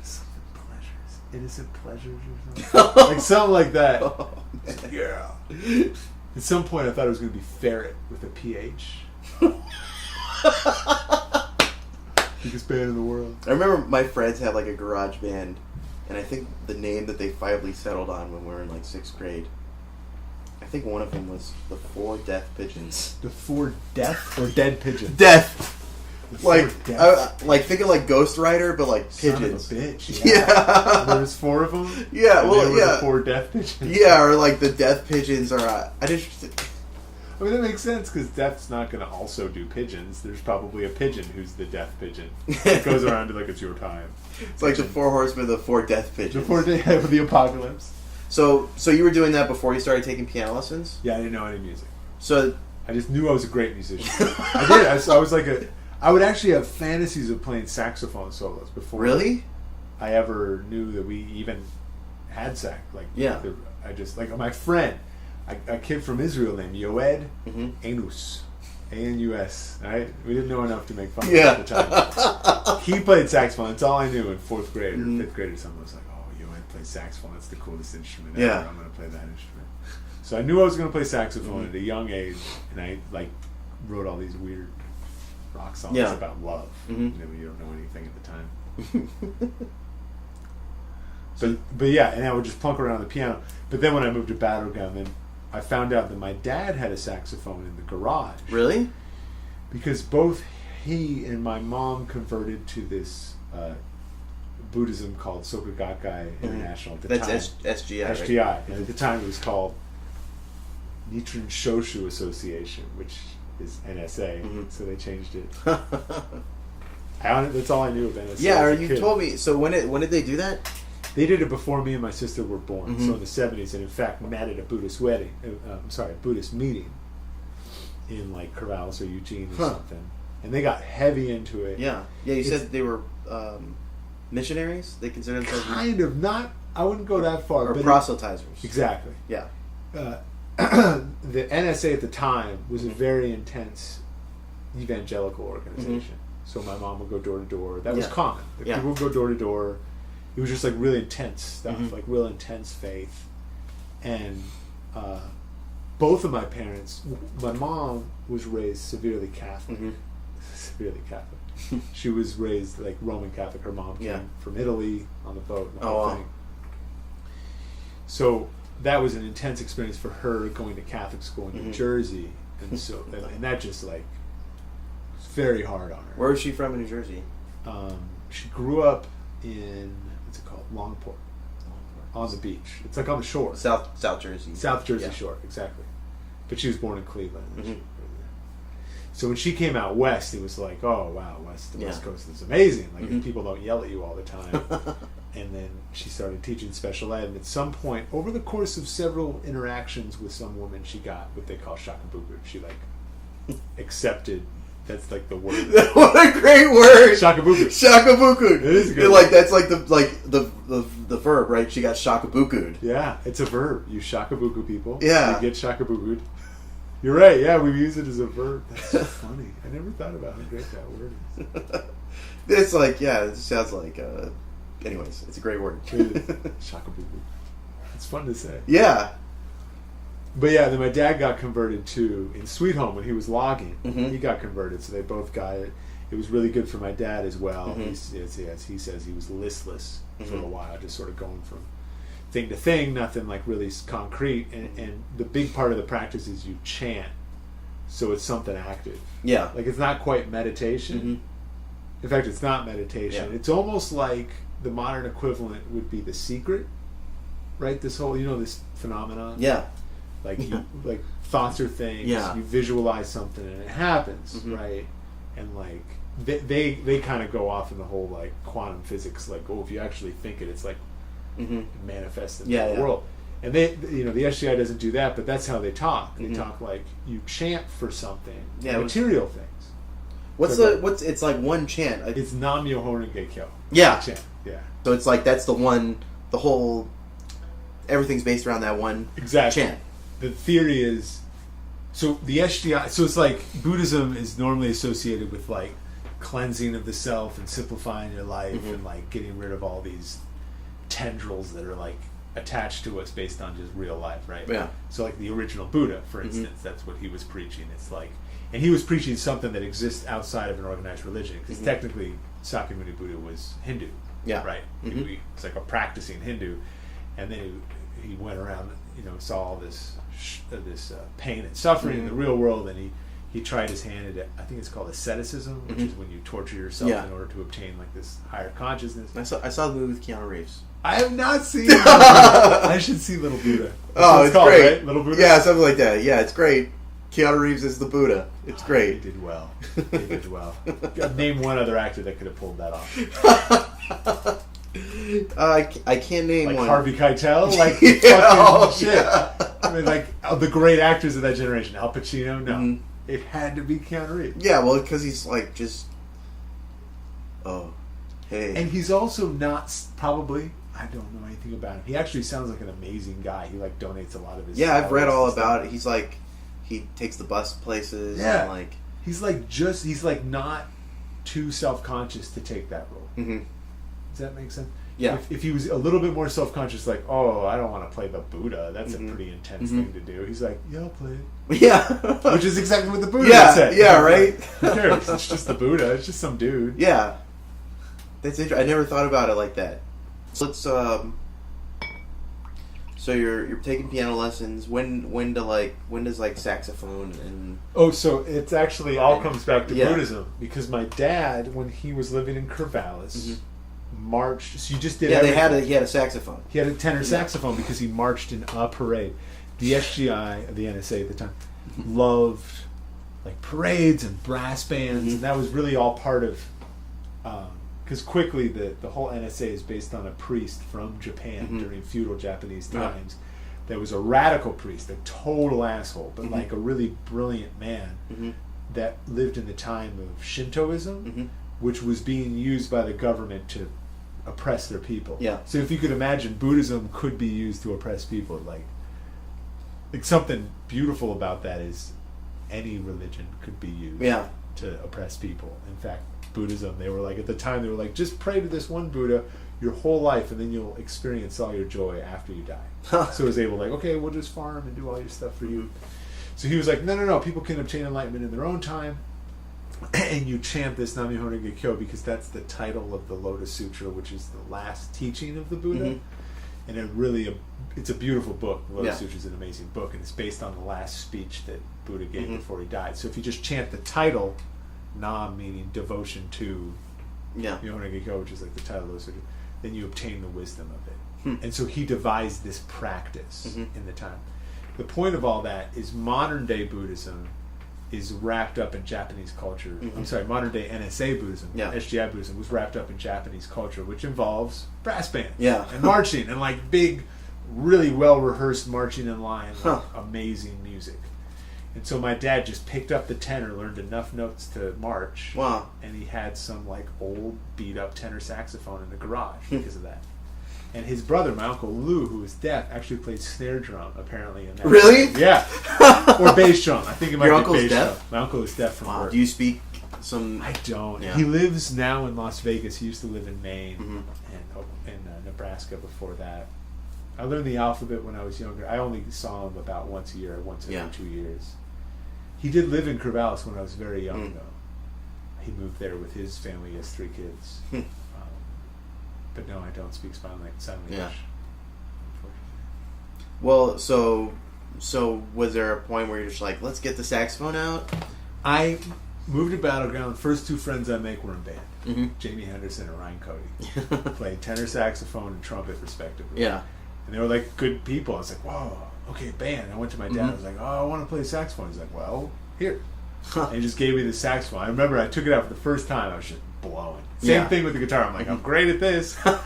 Something pleasures, innocent pleasures, or something like something like that. Oh, yeah. At some point, I thought it was going to be ferret with a PH. Biggest band in the world. I remember my friends had like a garage band, and I think the name that they finally settled on when we were in like 6th grade, I think one of them was the 4 Death Pigeons. The 4 Death or Dead Pigeons? Death. Like think of like Ghost Rider, but like pigeons. Son of a bitch. Yeah. There's 4 of them. Yeah. And well, the 4 Death Pigeons. Yeah, or like the Death Pigeons are. I mean, that makes sense because Death's not going to also do pigeons. There's probably a pigeon who's the Death Pigeon. It goes around to like it's your time. It's like the 4 horsemen, the 4 Death Pigeons. The 4 the apocalypse. So you were doing that before you started taking piano lessons? Yeah, I didn't know any music. So I just knew I was a great musician. I did. I was like I would actually have fantasies of playing saxophone solos before. Really? I ever knew that we even had sax. Like I just like my friend, a kid from Israel named Yoed Anus. A-N-U-S, right? We didn't know enough to make fun of him at the time. He played saxophone. That's all I knew in 4th grade or 5th grade or something. I was like, oh, Yoed plays saxophone. That's the coolest instrument ever. I'm going to play that instrument. So I knew I was going to play saxophone at a young age, and I like wrote all these weird rock songs about love. You know, you don't know anything at the time. But yeah, and I would just plunk around the piano. But then when I moved to Battleground, I found out that my dad had a saxophone in the garage. Really? Because both he and my mom converted to this Buddhism called Soka Gakkai International. At the That's time. SGI. SGI. Right? And at the time it was called Nichiren Shoshu Association, which is NSA. So they changed it. That's all I knew of NSA. Yeah, you told me. So when did they do that? They did it before me and my sister were born, so in the 70s, and in fact met at a Buddhist wedding. A Buddhist meeting in like Corvallis or Eugene or something, and they got heavy into it. Yeah. You said they were missionaries. They considered themselves kind of not. I wouldn't go that far. Or proselytizers. Exactly. Yeah. The NSA at the time was a very intense evangelical organization. So my mom would go door to door. That was common. People would go door to door. It was just like really intense stuff, like real intense faith. And both of my parents, my mom was raised severely Catholic. Severely Catholic. She was raised like Roman Catholic. Her mom came from Italy on the boat and the whole thing. So that was an intense experience for her going to Catholic school in New Jersey. And so and that just like was very hard on her. Where was she from in New Jersey? She grew up in Longport, on the beach. It's like on the shore. South Jersey. South Jersey shore, exactly. But she was born in Cleveland. So when she came out west, it was like, oh wow, the West Coast is amazing. Like people don't yell at you all the time. And then she started teaching special ed. And at some point, over the course of several interactions with some woman, she got what they call shakabuku. She like accepted. That's like the word. What a great word! Shakabuku. Shakabuku. It is a good like word. That's like the verb, right? She got shakabuku'd. Yeah, it's a verb. You shakabuku people. Yeah. You get shakabuku'd. You're right. Yeah, we use it as a verb. That's so funny. I never thought about how great that word is. It's like it sounds like. Anyways, it's a great word. Shakabuku. It's fun to say. Yeah. But yeah, then my dad got converted too in Sweet Home when he was logging. He got converted, so they both got it. It was really good for my dad as well. He says he was listless for a while, just sort of going from thing to thing, nothing like really concrete. And the big part of the practice is you chant, so it's something active. Yeah, like it's not quite meditation. In fact, it's not meditation. Yeah. It's almost like the modern equivalent would be The Secret, right? This whole this phenomenon. Yeah. Like you, like thoughts are things. Yeah. You visualize something and it happens, right? And like they kind of go off in the whole like quantum physics. Like, if you actually think it, it's like manifest in the world. And they, the SGI doesn't do that, but that's how they talk. They talk like you chant for something, material things. It's like one chant. It's Nam Myoho Renge Kyo. Yeah. Chant. Yeah. So it's like that's the whole. Everything's based around that one chant. The theory is, so the SGI, so it's like Buddhism is normally associated with like cleansing of the self and simplifying your life and like getting rid of all these tendrils that are like attached to us based on just real life, right? Yeah. So like the original Buddha, for instance, that's what he was preaching. It's like, and he was preaching something that exists outside of an organized religion, because technically Sakyamuni Buddha was Hindu, right? It's like a practicing Hindu, and then he went around, saw all this pain and suffering in the real world, and he tried his hand at, I think it's called asceticism, which is when you torture yourself in order to obtain like this higher consciousness. I saw the movie with Keanu Reeves. I have not seen it. I should see Little Buddha. That's it's called, great. Right? Little Buddha? Yeah, something like that. Yeah, it's great. Keanu Reeves is the Buddha. It's great. He did well. Name one other actor that could have pulled that off. I can't name like one. Harvey Keitel, like fucking shit. Yeah. I mean, like the great actors of that generation. Al Pacino, no, it had to be Keanu Reeves. Yeah, well, because he's like just, hey, and he's also not probably. I don't know anything about him. He actually sounds like an amazing guy. He like donates a lot of his. Yeah, I've read all about it. He's like, he takes the bus places. Yeah, and like he's like not too self-conscious to take that role. Does that make sense? Yeah. If he was a little bit more self-conscious, like, I don't want to play the Buddha. That's a pretty intense thing to do. He's like, yeah, I'll play it. Yeah. Which is exactly what the Buddha said. Yeah, right? Who cares? It's just the Buddha. It's just some dude. Yeah. That's interesting. I never thought about it like that. So let's, so you're taking piano lessons. When does like saxophone and... so it's actually all comes back to Buddhism. Because my dad, when he was living in Corvallis... marched. So you just did. Yeah, everything. he had a saxophone. He had a tenor saxophone because he marched in a parade. The SGI, the NSA at the time, loved like parades and brass bands, and that was really all part of. Because quickly the whole NSA is based on a priest from Japan during feudal Japanese times. That was a radical priest, a total asshole, but like a really brilliant man that lived in the time of Shintoism, which was being used by the government to oppress their people. Yeah. So if you could imagine, Buddhism could be used to oppress people. Like something beautiful about that is any religion could be used to oppress people. In fact, Buddhism, they were like, at the time, they were like, just pray to this one Buddha your whole life, and then you'll experience all your joy after you die. So he was able, like, okay, we'll just farm and do all your stuff for you. So he was like, no, people can obtain enlightenment in their own time, and you chant this Nam-myoho Renge Kyo because that's the title of the Lotus Sutra, which is the last teaching of the Buddha. And it's a beautiful book. The Lotus Sutra is an amazing book, and it's based on the last speech that Buddha gave before he died. So if you just chant the title, Nam meaning devotion to Myoho Renge Kyo, which is like the title of the Lotus Sutra, then you obtain the wisdom of it. And so he devised this practice in the time. The point of all that is modern day Buddhism is wrapped up in Japanese culture. I'm sorry, modern day NSA Buddhism, SGI Buddhism, was wrapped up in Japanese culture, which involves brass bands and marching and like big, really well rehearsed marching in line, like amazing music. And so my dad just picked up the tenor, learned enough notes to march, and he had some like old beat up tenor saxophone in the garage because of that. And his brother, my Uncle Lou, who was deaf, actually played snare drum, apparently. In that really? Yeah. Or bass drum. I think it might Your be uncle's bass deaf? drum. My uncle is deaf from birth. Do you speak some... I don't. Yeah. He lives now in Las Vegas. He used to live in Maine and in Nebraska before that. I learned the alphabet when I was younger. I only saw him about once a year, once every 2 years. He did live in Corvallis when I was very young, though. He moved there with his family. He has 3 kids. But no, I don't speak sign language. Well, so was there a point where you're just like, let's get the saxophone out? I moved to Battleground. The first 2 friends I make were in band. Jamie Henderson and Ryan Cody. Played tenor saxophone and trumpet, respectively. Yeah. And they were like good people. I was like, whoa, okay, band. I went to my dad. I was like, oh, I want to play saxophone. He's like, well, here. And he just gave me the saxophone. I remember I took it out for the first time. I was just blowing. Same thing with the guitar. I'm like, I'm great at this. Like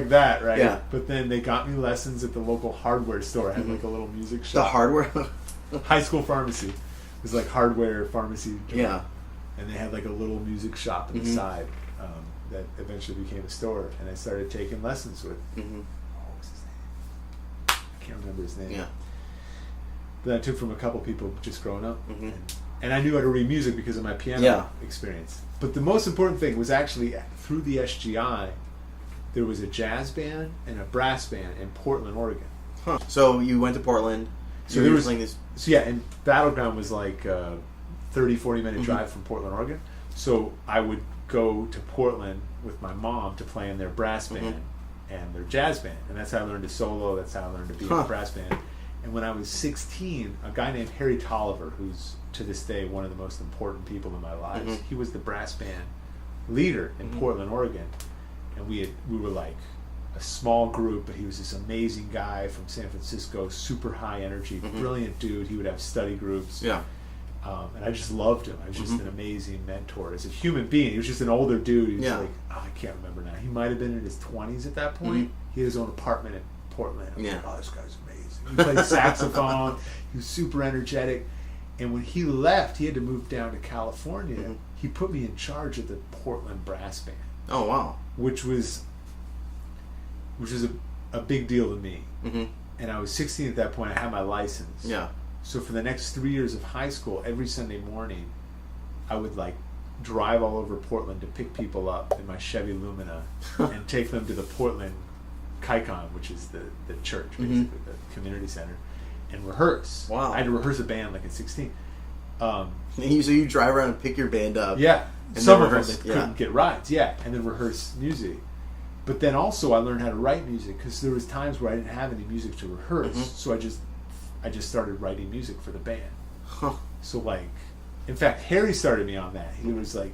that, right? Yeah. But then they got me lessons at the local hardware store. I had like a little music shop. The hardware? High school pharmacy. It was like hardware pharmacy. Yeah. And they had like a little music shop on the side that eventually became a store. And I started taking lessons with, what was his name? I can't remember his name. Yeah. That I took from a couple people just growing up. And I knew how to read music because of my piano experience. But the most important thing was actually through the SGI, there was a jazz band and a brass band in Portland, Oregon. Huh. So you went to Portland. So there was playing this. So yeah, and Battleground was like a 30-40 minute drive from Portland, Oregon. So I would go to Portland with my mom to play in their brass band and their jazz band. And that's how I learned to solo. That's how I learned to be in a brass band. And when I was 16, a guy named Harry Tolliver, who's to this day one of the most important people in my life, he was the brass band leader in Portland, Oregon. And we were like a small group, but he was this amazing guy from San Francisco, super high energy, brilliant dude. He would have study groups. Yeah. And I just loved him. I was just an amazing mentor. As a human being, he was just an older dude. He was like, I can't remember now. He might have been in his 20s at that point. He had his own apartment in Portland. I was like, oh, this guy's amazing. He played saxophone. He was super energetic. And when he left, he had to move down to California. He put me in charge of the Portland Brass Band. Oh, wow. Which was a big deal to me. And I was 16 at that point. I had my license. Yeah. So for the next 3 years of high school, every Sunday morning, I would like drive all over Portland to pick people up in my Chevy Lumina and take them to the Portland Kaikon, which is the church, basically, the community center, and rehearse. Wow. I had to rehearse a band like at 16. So you drive around and pick your band up. Yeah. And some of us couldn't get rides. Yeah. And then rehearse music. But then also I learned how to write music because there was times where I didn't have any music to rehearse. So I just started writing music for the band. So like, in fact, Harry started me on that. He was like,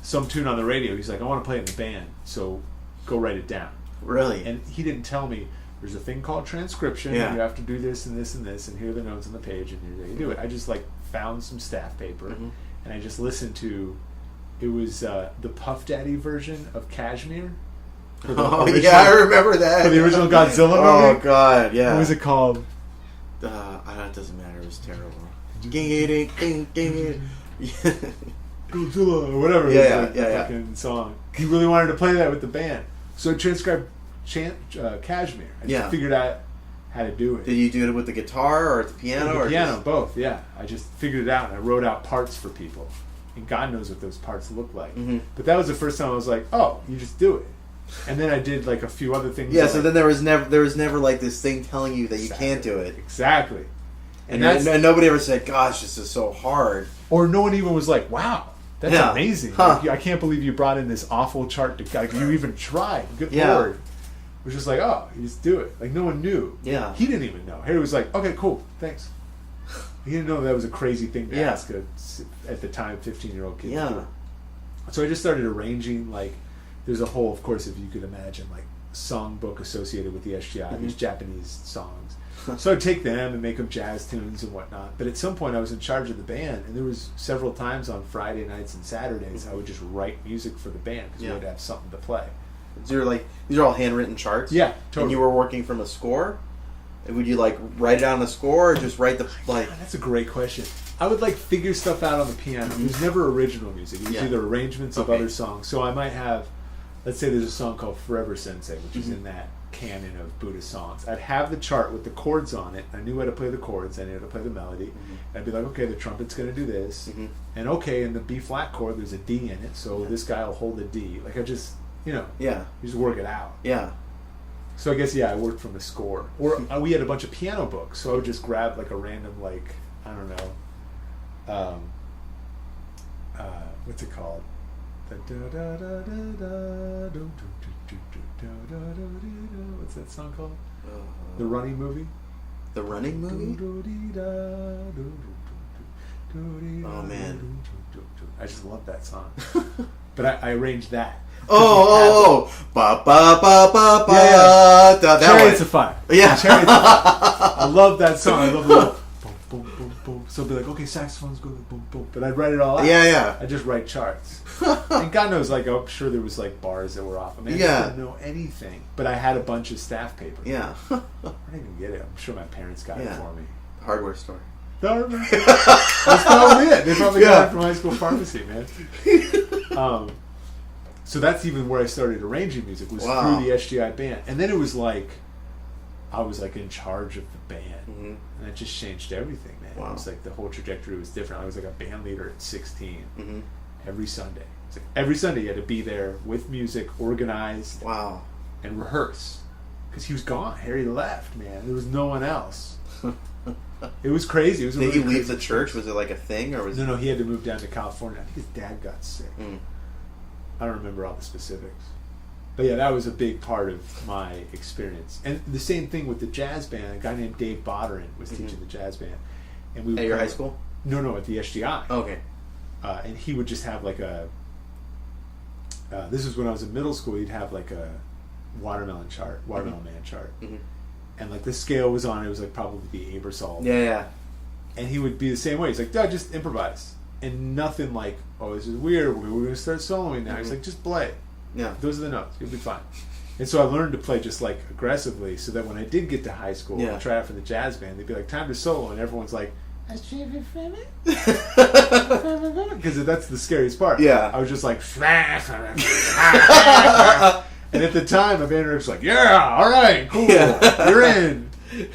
some tune on the radio. He's like, I want to play it in the band, so go write it down. Really? And he didn't tell me there's a thing called transcription. Yeah. And you have to do this and this and this, and here are the notes on the page, and here you do it. I just like found some staff paper, and I just listened to. It was the Puff Daddy version of Kashmir. I remember that. For the original Godzilla movie. Oh God, yeah. What was it called? It doesn't matter. It was terrible. Godzilla or whatever. Yeah. Fucking song. He really wanted to play that with the band, so I transcribed Kashmir. I just figured out how to do it. Did you do it with the guitar or the piano? With the piano, both. Yeah, I just figured it out and I wrote out parts for people, and God knows what those parts look like. But that was the first time I was like, oh, you just do it. And then I did like a few other things. Yeah, so then there was never like this thing telling you that you can't do it. Exactly. And nobody ever said, "Gosh, this is so hard." Or no one even was like, "Wow, that's amazing! Huh. Like, I can't believe you brought in this awful chart to like, you even tried." Good Lord. It was just like, "Oh, you just do it." Like no one knew. Yeah. He didn't even know. Harry was like, "Okay, cool, thanks." He didn't know that was a crazy thing to ask at the time 15-year-old kid. Yeah. So I just started arranging like. There's a whole, of course, if you could imagine, like songbook associated with the SGI, these Japanese songs. So I'd take them and make them jazz tunes and whatnot. But at some point, I was in charge of the band, and there was several times on Friday nights and Saturdays I would just write music for the band because we had to have something to play. So you're like, these are all handwritten charts. Yeah, totally. And you were working from a score. And would you like write it on a score or just write the like? God, that's a great question. I would like figure stuff out on the piano. It was never original music. It was either arrangements of other songs. So I might have. Let's say there's a song called Forever Sensei, which is in that canon of Buddhist songs. I'd have the chart with the chords on it. I knew how to play the chords. I knew how to play the melody. I'd be like, okay, the trumpet's going to do this. And okay, in the B-flat chord, there's a D in it, so this guy will hold a D. Like I just, you just work it out. Yeah. So I guess, I worked from a score. Or we had a bunch of piano books, so I would just grab like a random, like, I don't know, what's it called? What's that song called? The Running Movie? The Running Movie? Oh man. I just love that song. But I arranged that. Ba ba ba ba ba. That Chariots of Fire. Yeah. Chariots of Fire. I love that song. I love the boom, boom, boom, boom. So I'd be like, okay, saxophones go boom, boom. But I'd write it all out. Yeah. I just write charts. And God knows, like, I'm sure there was like bars that were off. I mean, I didn't know anything. But I had a bunch of staff paper. Yeah. I didn't even get it. I'm sure my parents got it for me. Hardware store. That's probably it. They probably got it from high school pharmacy, man. So that's even where I started arranging music, was through the SGI band. And then it was like, I was like in charge of the band. And that just changed everything, man. It was like the whole trajectory was different. I was like a band leader at 16 every Sunday. Like every Sunday you had to be there with music, organized, and rehearse. Because he was gone. Harry left, man. There was no one else. It was crazy. It was Did he leave the church? Was it like a thing, or was No, he had to move down to California. I think his dad got sick. I don't remember all the specifics. But yeah, that was a big part of my experience. And the same thing with the jazz band. A guy named Dave Bodderin was teaching the jazz band. And we at your high school? No, at the SGI. Okay. And he would just have like a... this was when I was in middle school. He'd have like a Watermelon Man chart. And like the scale was on, it was like probably the Ebersol. Yeah. And he would be the same way. He's like, "Dad, just improvise." And nothing like, "Oh, this is weird. We're going to start soloing now." He's like, "Just play. Yeah, those are the notes. You'll be fine." And so I learned to play just like aggressively, so that when I did get to high school and try out for the jazz band, they'd be like, "Time to solo," and everyone's like, because that's the scariest part. Yeah, I was just like, and at the time, my band director was like, "Yeah, all right, cool, you're in."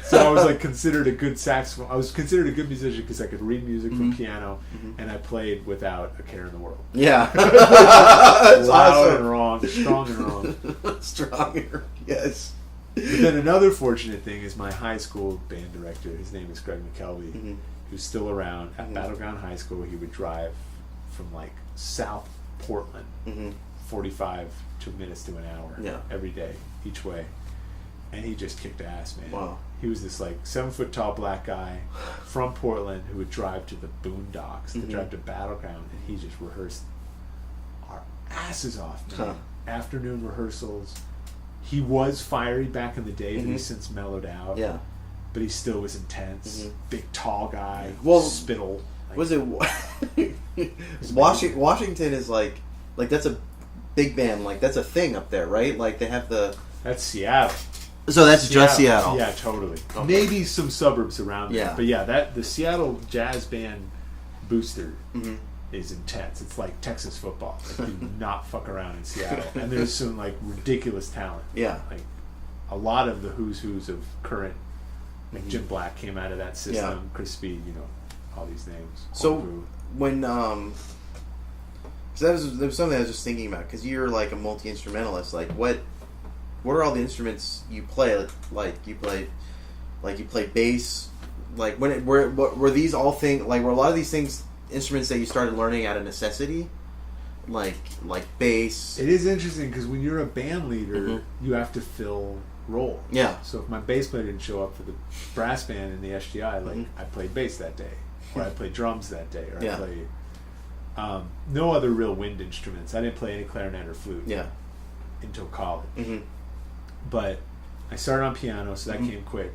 So I was like considered a good saxophone. I was considered a good musician because I could read music from piano, and I played without a care in the world. Yeah, loud awesome. And wrong, strong and wrong, stronger. Yes. But then another fortunate thing is my high school band director. His name is Greg McKelvey, who's still around at Battleground High School. He would drive from like South Portland, 45 minutes to an hour every day, each way. And he just kicked ass, man. Wow. He was this like 7-foot tall black guy from Portland who would drive to the Boondocks, to drive to Battleground, and he just rehearsed our asses off, man. Afternoon rehearsals. He was fiery back in the day, but he's since mellowed out. Yeah. But he still was intense. Big, tall guy. Well, spittle. Like, was it Washington is like that's a big band, like that's a thing up there, right? Like they have the... That's Seattle. So that's just Seattle. Yeah, totally. Okay. Maybe some suburbs around there. Yeah. But yeah, the Seattle jazz band booster is intense. It's like Texas football. Like, do not fuck around in Seattle. And there's some like ridiculous talent. Yeah. Like a lot of the who's of current, like Jim Black came out of that system. Yeah. Chris Speed, all these names. So Corfu. when so that was something I was just thinking about, because you're like a multi-instrumentalist. Like what are all the instruments you play? Like you play bass. Like were these all were a lot of these things instruments that you started learning out of necessity? Like bass. It is interesting because when you're a band leader, you have to fill roles. Yeah. So if my bass player didn't show up for the brass band in the SGI, I played bass that day, or I played drums that day, or I played no other real wind instruments. I didn't play any clarinet or flute. Yeah. Until college. But I started on piano, so that came quick.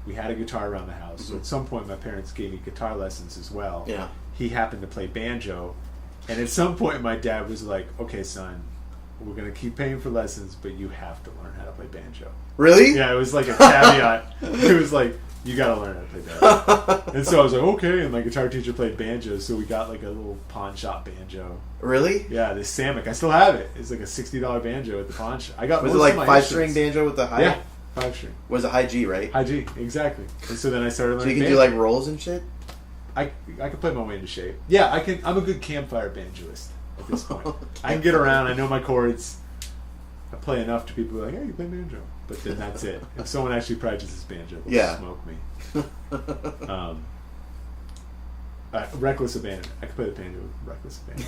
We had a guitar around the house, so at some point my parents gave me guitar lessons as well. Yeah. He happened to play banjo, and at some point my dad was like, "Okay, son, we're gonna keep paying for lessons, but you have to learn how to play banjo." Really? Yeah, it was like a caveat. It was like, you gotta learn how to play banjo. And so I was like, okay, and my guitar teacher played banjo, so we got like a little pawn shop banjo. Really? Yeah, this Samick. I still have it. It's like a $60 banjo at the pawn shop. I got Was it like 5-string banjo with the high? Yeah, 5-string. Was it high G, right? High G, exactly. And so then I started learning So you can banjo. do like rolls and shit? I can play my way into shape. Yeah, I can. I'm a good campfire banjoist at this point. I can get around. I know my chords. I play enough to people who are like, hey, you play banjo. But then that's it. If someone actually practices banjo, they'll smoke me. Reckless abandon. I can play the banjo with reckless abandon.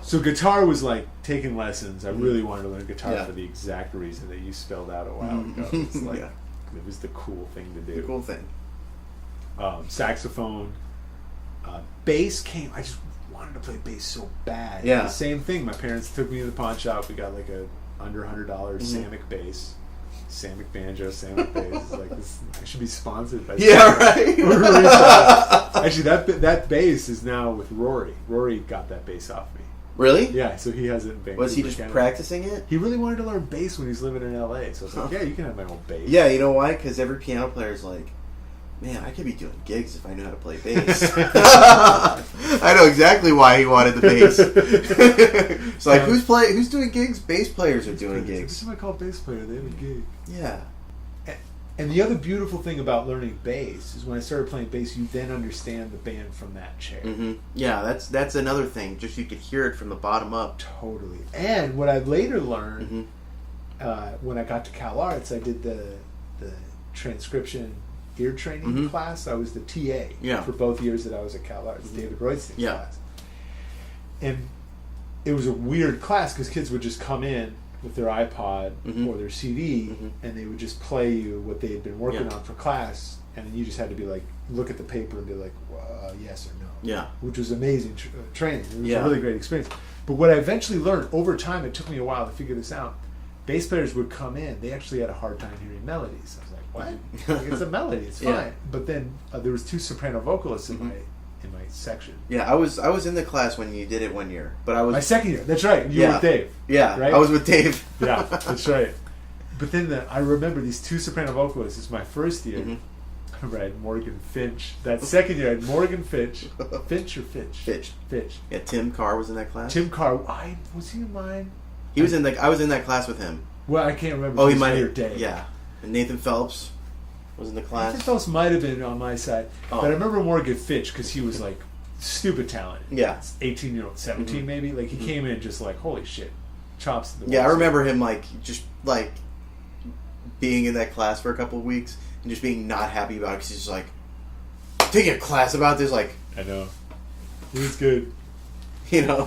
So guitar was like taking lessons. I really wanted to learn guitar for the exact reason that you spelled out a while ago. It's like it was the cool thing to do. The cool thing. Saxophone, bass came. I just wanted to play bass so bad. Yeah. The same thing. My parents took me to the pawn shop. We got like a under $100 Samick bass, Samick banjo, Samick bass. It's like this. I should be sponsored by. Yeah, right. Actually, that bass is now with Rory. Rory got that bass off me. Really? Yeah. So he has it in Vancouver. Was he just practicing it? He really wanted to learn bass when he's living in LA. So I was like, yeah, you can have my own bass. Yeah, you know why? Because every piano player is like, man, I could be doing gigs if I knew how to play bass. I know exactly why he wanted the bass. It's like, who's doing gigs? Bass players are doing gigs. This is what I call bass player. They have a gig. Yeah. And the other beautiful thing about learning bass is when I started playing bass, you then understand the band from that chair. Yeah, that's another thing. Just you could hear it from the bottom up. Totally. And what I later learned, when I got to Cal Arts, I did the transcription ear training class. I was the TA for both years that I was at Cal Arts, David Roystein's class. And it was a weird class because kids would just come in with their iPod or their CD and they would just play you what they had been working on for class, and then you just had to be like, look at the paper and be like, yes or no. Yeah. Which was amazing training. It was a really great experience. But what I eventually learned over time, it took me a while to figure this out, bass players would come in, they actually had a hard time hearing melodies. I was like, what? Like, it's a melody, it's fine. But then there was 2 soprano vocalists in my section. Yeah, I was in the class when you did it one year, but I was my second year. That's right. You were with Dave. Yeah, right? I was with Dave. Yeah, that's right. But then I remember these 2 soprano vocalists. This is my first year. I remember I had Morgan Finch. That second year I had Morgan Finch. Finch or Fitch? Fitch. Yeah, Tim Carr was in that class. Tim Carr. Was he in mine? He was in I was in that class with him. Well, I can't remember. Oh, he might have. Dave. Yeah, and Nathan Phelps was in the class. Nathan Phelps might have been on my side, but I remember Morgan Finch because he was like stupid talented. Yeah, 18-year-old, 17 maybe. Like he came in just like, holy shit, chops to the I remember him like just like being in that class for a couple of weeks and just being not happy about it because he's just like taking a class about this. Like, I know he was good. You know,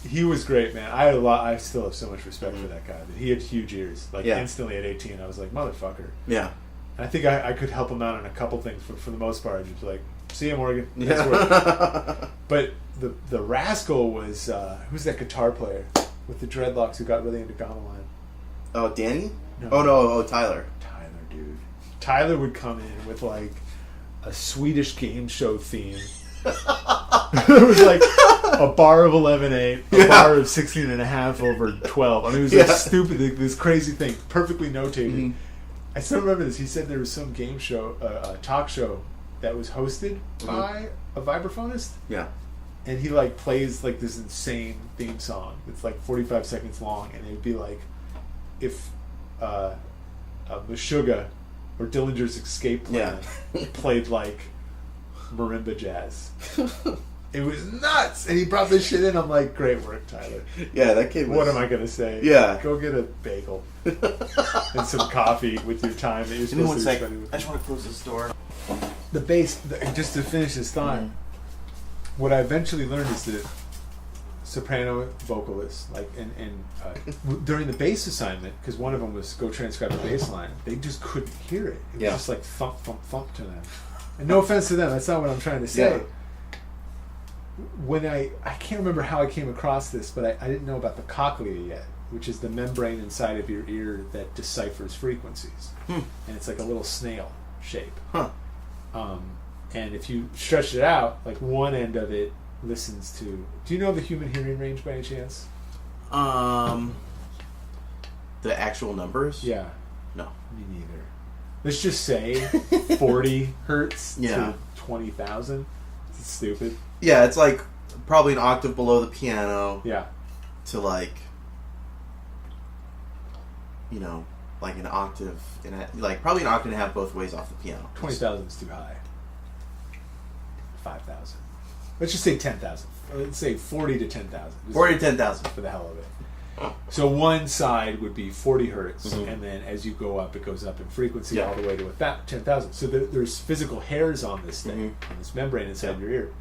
he was great, man. I still have so much respect for that guy. He had huge ears. Like instantly at 18, I was like, motherfucker. Yeah. And I think I could help him out on a couple things, but for the most part, I just like, See you, Morgan. Nice work. But the rascal was who's that guitar player with the dreadlocks who got really into gamelan? Oh, Danny? No. Oh, Tyler. Tyler, dude. Tyler would come in with like a Swedish game show theme. It was like a bar of 11/8, a bar of 16.5 over 12. I mean, it was like stupid, like, this crazy thing, perfectly notated. Mm-hmm. I still remember this. He said there was some game show, a talk show that was hosted by a vibraphonist. Yeah. And he like plays like this insane theme song. It's like 45 seconds long, and it'd be like if Meshuggah or Dillinger's Escape Plan played like marimba jazz. It was nuts, and he brought this shit in. I'm like, great work, Tyler. Yeah, that kid was... What am I going to say? Yeah. Go get a bagel and some coffee with your time that you're supposed to be spending with. I just want to close this door. The bass, just to finish this thought, what I eventually learned is that soprano vocalists, like, and during the bass assignment, because one of them was go transcribe a bass line, they just couldn't hear it. It was just like thump, thump, thump to them. And no offense to them, that's not what I'm trying to say. Yeah. When I can't remember how I came across this, but I didn't know about the cochlea yet, which is the membrane inside of your ear that deciphers frequencies. And it's like a little snail shape. Huh. And if you stretch it out, like one end of it listens to... Do you know the human hearing range by any chance? The actual numbers? Yeah. No. Me neither. Let's just say 40 hertz to 20,000. It's stupid. Yeah, it's like probably an octave below the piano. Yeah. To like, you know, like an octave, like probably an octave and a half both ways off the piano. 20,000 is too high. 5,000. Let's just say 10,000. Let's say 40 to 10,000. 40 to 10,000. For the hell of it. So one side would be 40 hertz, and then as you go up, it goes up in frequency all the way to about 10,000. So there's physical hairs on this thing, on this membrane inside your ear,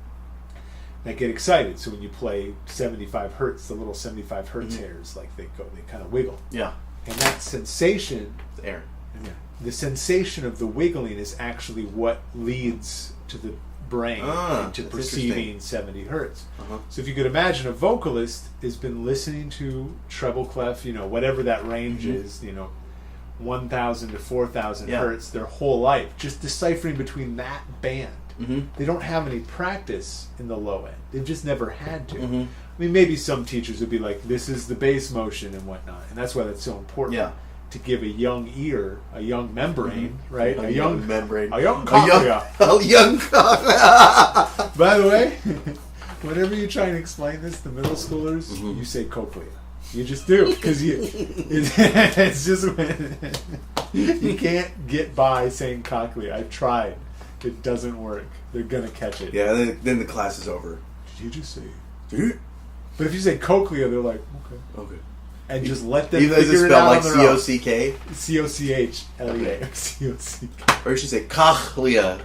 that get excited. So when you play 75 hertz, the little 75 hertz hairs, like they kind of wiggle. Yeah. And that sensation, the air. Yeah, the sensation of the wiggling is actually what leads to the brain into perceiving 70 hertz. So if you could imagine a vocalist has been listening to treble clef, you know, whatever that range is, you know, 1,000 to 4,000 hertz their whole life, just deciphering between that band. They don't have any practice in the low end. They've just never had to. I mean, maybe some teachers would be like, this is the bass motion and whatnot, and that's why that's so important. Yeah. To give a young ear, a young membrane, right? A young membrane. A young cochlea. A young cochlea. By the way, whenever you try and explain this to middle schoolers, you say cochlea. You just do, because it's just when you can't get by saying cochlea. I've tried. It doesn't work. They're going to catch it. Yeah, then the class is over. Did you just say? But if you say cochlea, they're like, okay. And just let them figure it out like on their own. C-O-C-K? C-O-C-H-L-E-A. Okay. C-O-C-K. Or you should say cochlea.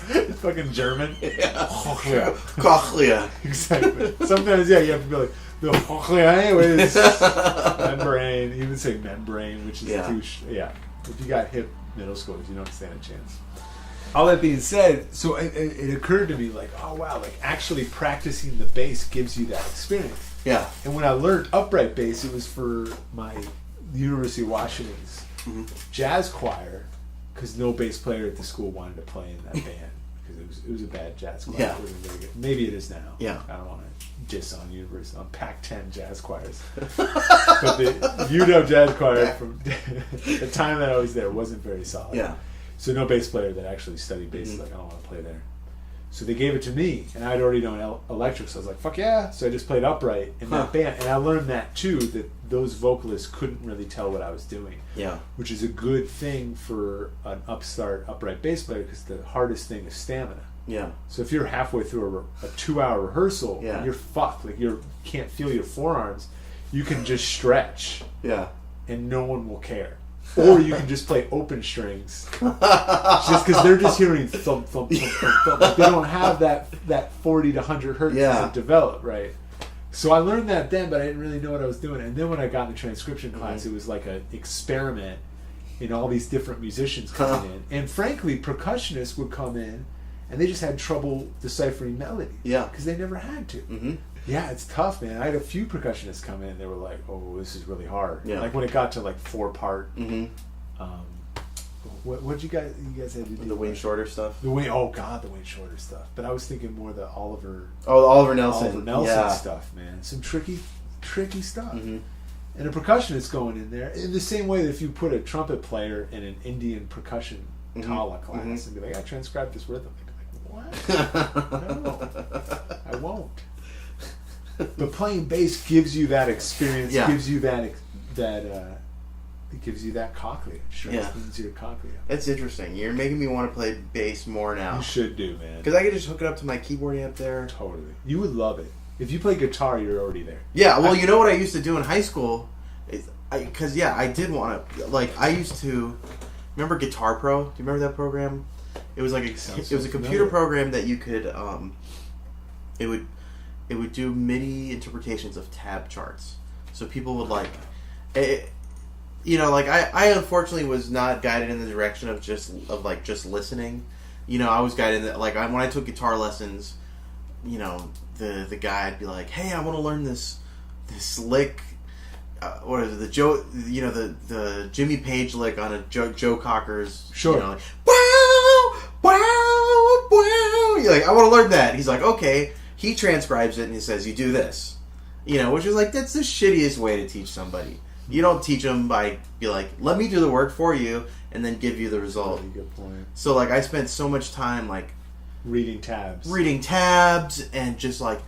It's fucking German. Yeah. Cochlea. Cochlea. Exactly. Sometimes, you have to be like, the cochlea is membrane. You even say membrane, which is too... If you got hip middle schoolers, you don't stand a chance. All that being said, so it occurred to me like, oh wow, like actually practicing the bass gives you that experience. Yeah. And when I learned upright bass, it was for my University of Washington's jazz choir, because no bass player at the school wanted to play in that band because it was a bad jazz choir. Yeah. It wasn't very good. Maybe it is now. Yeah. I don't want to diss on Pac-10 jazz choirs, but the UW jazz choir from the time that I was there wasn't very solid. Yeah. So no bass player that actually studied bass is like, I don't want to play there. So they gave it to me, and I'd already known electric, so I was like, fuck yeah. So I just played upright in that band. And I learned that, too, that those vocalists couldn't really tell what I was doing. Yeah. Which is a good thing for an upstart upright bass player, because the hardest thing is stamina. Yeah. So if you're halfway through a 2-hour rehearsal, and you're fucked, like you can't feel your forearms, you can just stretch. Yeah. And no one will care. Or you can just play open strings, just because they're just hearing thump, thump, thump, thump, thump. Like they don't have that 40 to 100 hertz to develop, right? So I learned that then, but I didn't really know what I was doing. And then when I got in the transcription class, it was like an experiment in all these different musicians coming in. And frankly, percussionists would come in and they just had trouble deciphering melodies. Yeah. Because they never had to. Mm-hmm. Yeah, it's tough, man. I had a few percussionists come in and they were like, oh, this is really hard. Yeah. Like when it got to like 4-part. Mm-hmm. What you guys had to do? The Wayne Shorter stuff. The Wayne Shorter stuff. But I was thinking more the Oliver Nelson stuff, man. Some tricky stuff. Mm-hmm. And a percussionist going in there in the same way that if you put a trumpet player in an Indian percussion tala class and be like, I transcribed this rhythm, they'd be like, what? No, I won't. But playing bass gives you that experience. Gives you that it gives you that cochlea. Strengthens your cochlea. It's interesting. You're making me want to play bass more now. You should do, man. Because I could just hook it up to my keyboard amp there. Totally. You would love it. If you play guitar, you're already there. Yeah, well, you know what I used to do in high school? Because I did want to, like, I used to, remember Guitar Pro? Do you remember that program? It was like it was a computer program that you could, it would do MIDI interpretations of tab charts. So people would like, I unfortunately was not guided in the direction of just listening. I was guided that, like, when I took guitar lessons, the guy would be like, hey, I want to learn this lick. What is it? The Jimmy Page lick on a Joe Cocker's. Sure. Like, wow, wow, wow. You're like, I want to learn that. He's like, okay. He transcribes it and he says, you do this. Which is like, that's the shittiest way to teach somebody. You don't teach them by be like, let me do the work for you and then give you the result. Really good point. So like, I spent so much time like reading tabs and just like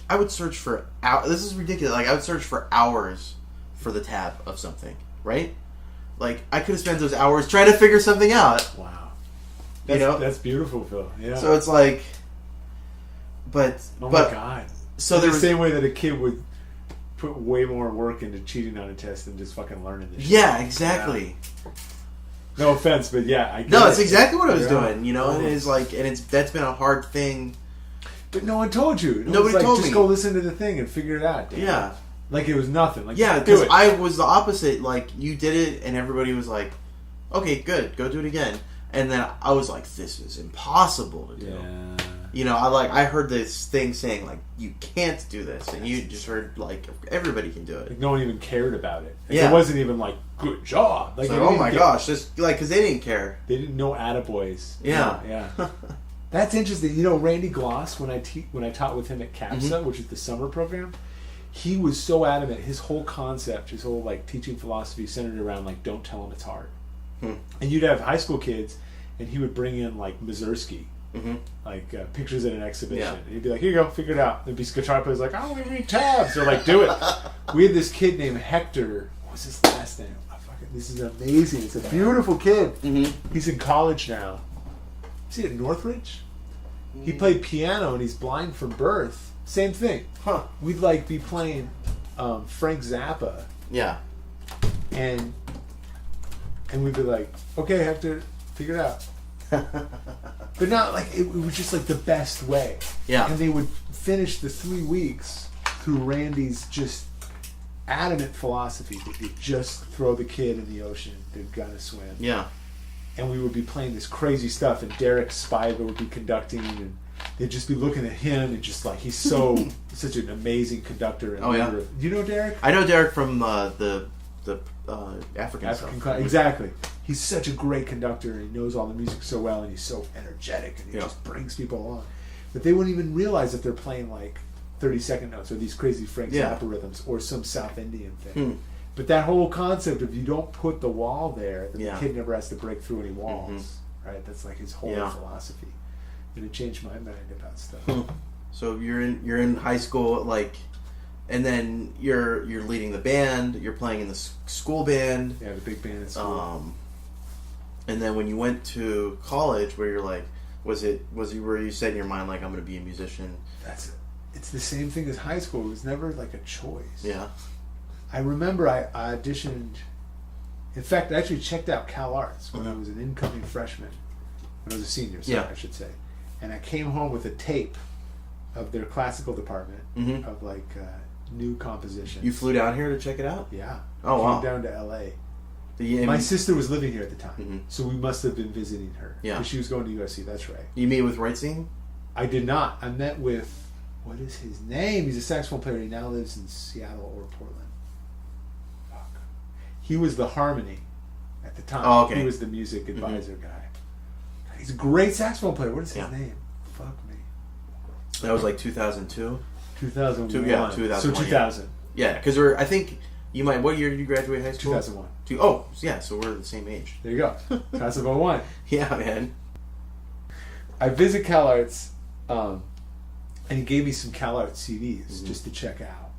I would search for hours. This is ridiculous. Like I would search for hours for the tab of something, right? Like I could have spent those hours trying to figure something out. Wow. That's beautiful, Phil. Yeah. So it's like, but my God. So the same way that a kid would put way more work into cheating on a test than just fucking learning this shit. Yeah, exactly. Yeah. No offense, but yeah, it's exactly what I was doing. And it's like, that's been a hard thing. But no one told you. Nobody told me. Just go listen to the thing and figure it out. Dude. Yeah. Like it was nothing. Like because I was the opposite. Like you did it, and everybody was like, "Okay, good, go do it again." And then I was like, "This is impossible to do." Yeah. I heard this thing saying like, "You can't do this," and you just heard like everybody can do it. Like no one even cared about it. Like, it wasn't even like good job. Like oh my gosh, just like because they didn't care. They didn't know attaboys. Yeah. Yeah. That's interesting. Randy Gloss, when I taught with him at CAPSA, which is the summer program. He was so adamant. His whole concept, his whole like teaching philosophy centered around like don't tell them it's hard. And you'd have high school kids, and he would bring in like Mazursky, like pictures at an exhibition. And he'd be like, "Here you go, figure it out." There'd be guitar players like, "I don't even need tabs." They're like, "Do it." We had this kid named Hector. What was his last name? This is amazing. It's a beautiful kid. He's in college now. Is he at Northridge? He played piano and he's blind from birth. Same thing. We'd like be playing Frank Zappa. Yeah. And we'd be like, okay, Hector, figure it out. But not like it was just like the best way. Yeah. And they would finish the 3 weeks through Randy's just adamant philosophy that you just throw the kid in the ocean, they're gonna swim. Yeah. And we would be playing this crazy stuff, and Derek Spiva would be conducting, and they'd just be looking at him and just like he's such an amazing conductor. And leader. Do you know Derek? I know Derek from the African stuff. Exactly. He's such a great conductor, and he knows all the music so well, and he's so energetic, and he just brings people along. But they wouldn't even realize that they're playing like 30-second notes or these crazy Frank Zappa rhythms or some South Indian thing. But that whole concept of you don't put the wall there, that the kid never has to break through any walls, right? That's like his whole philosophy. And it changed my mind about stuff. So you're in high school, like, and then you're leading the band. You're playing in the school band. Yeah, the big band at school. And then when you went to college, where you're like, were you set in your mind like I'm going to be a musician? That's it. It's the same thing as high school. It was never like a choice. Yeah. I remember I auditioned. In fact, I actually checked out Cal Arts when I was an incoming freshman. When I was a senior, I should say. And I came home with a tape of their classical department of like new compositions. You flew down here to check it out? Yeah. Oh, I wow. came down to LA My sister was living here at the time, so we must have been visiting her. Yeah. Because she was going to USC, that's right. You meet with Reitzing? I did not. I met with, what is his name? He's a saxophone player. He now lives in Seattle or Portland. Fuck. He was the harmony at the time. Oh, okay. He was the music advisor guy. He's a great saxophone player. What is his name? Fuck me. That was like 2002? 2001. Yeah, 2001. So 2000. Yeah, because I think you might... What year did you graduate high school? 2001. Oh, yeah, so we're the same age. There you go. Class of 01. Yeah, man. I visit CalArts, and he gave me some CalArts CDs just to check out.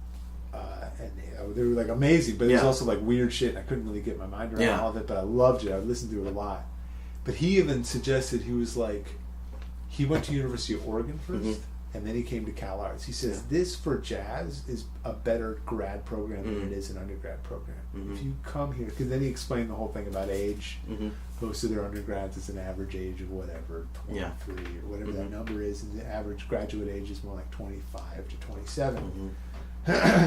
And they were like amazing, but it was also like weird shit, and I couldn't really get my mind around all of it, but I loved it. I listened to it a lot. But he even suggested, he was like, he went to University of Oregon first, and then he came to CalArts. He says, this for jazz is a better grad program than it is an undergrad program. If you come here, because then he explained the whole thing about age. Most of their undergrads is an average age of whatever, 23 or whatever that number is, and the average graduate age is more like 25 to 27.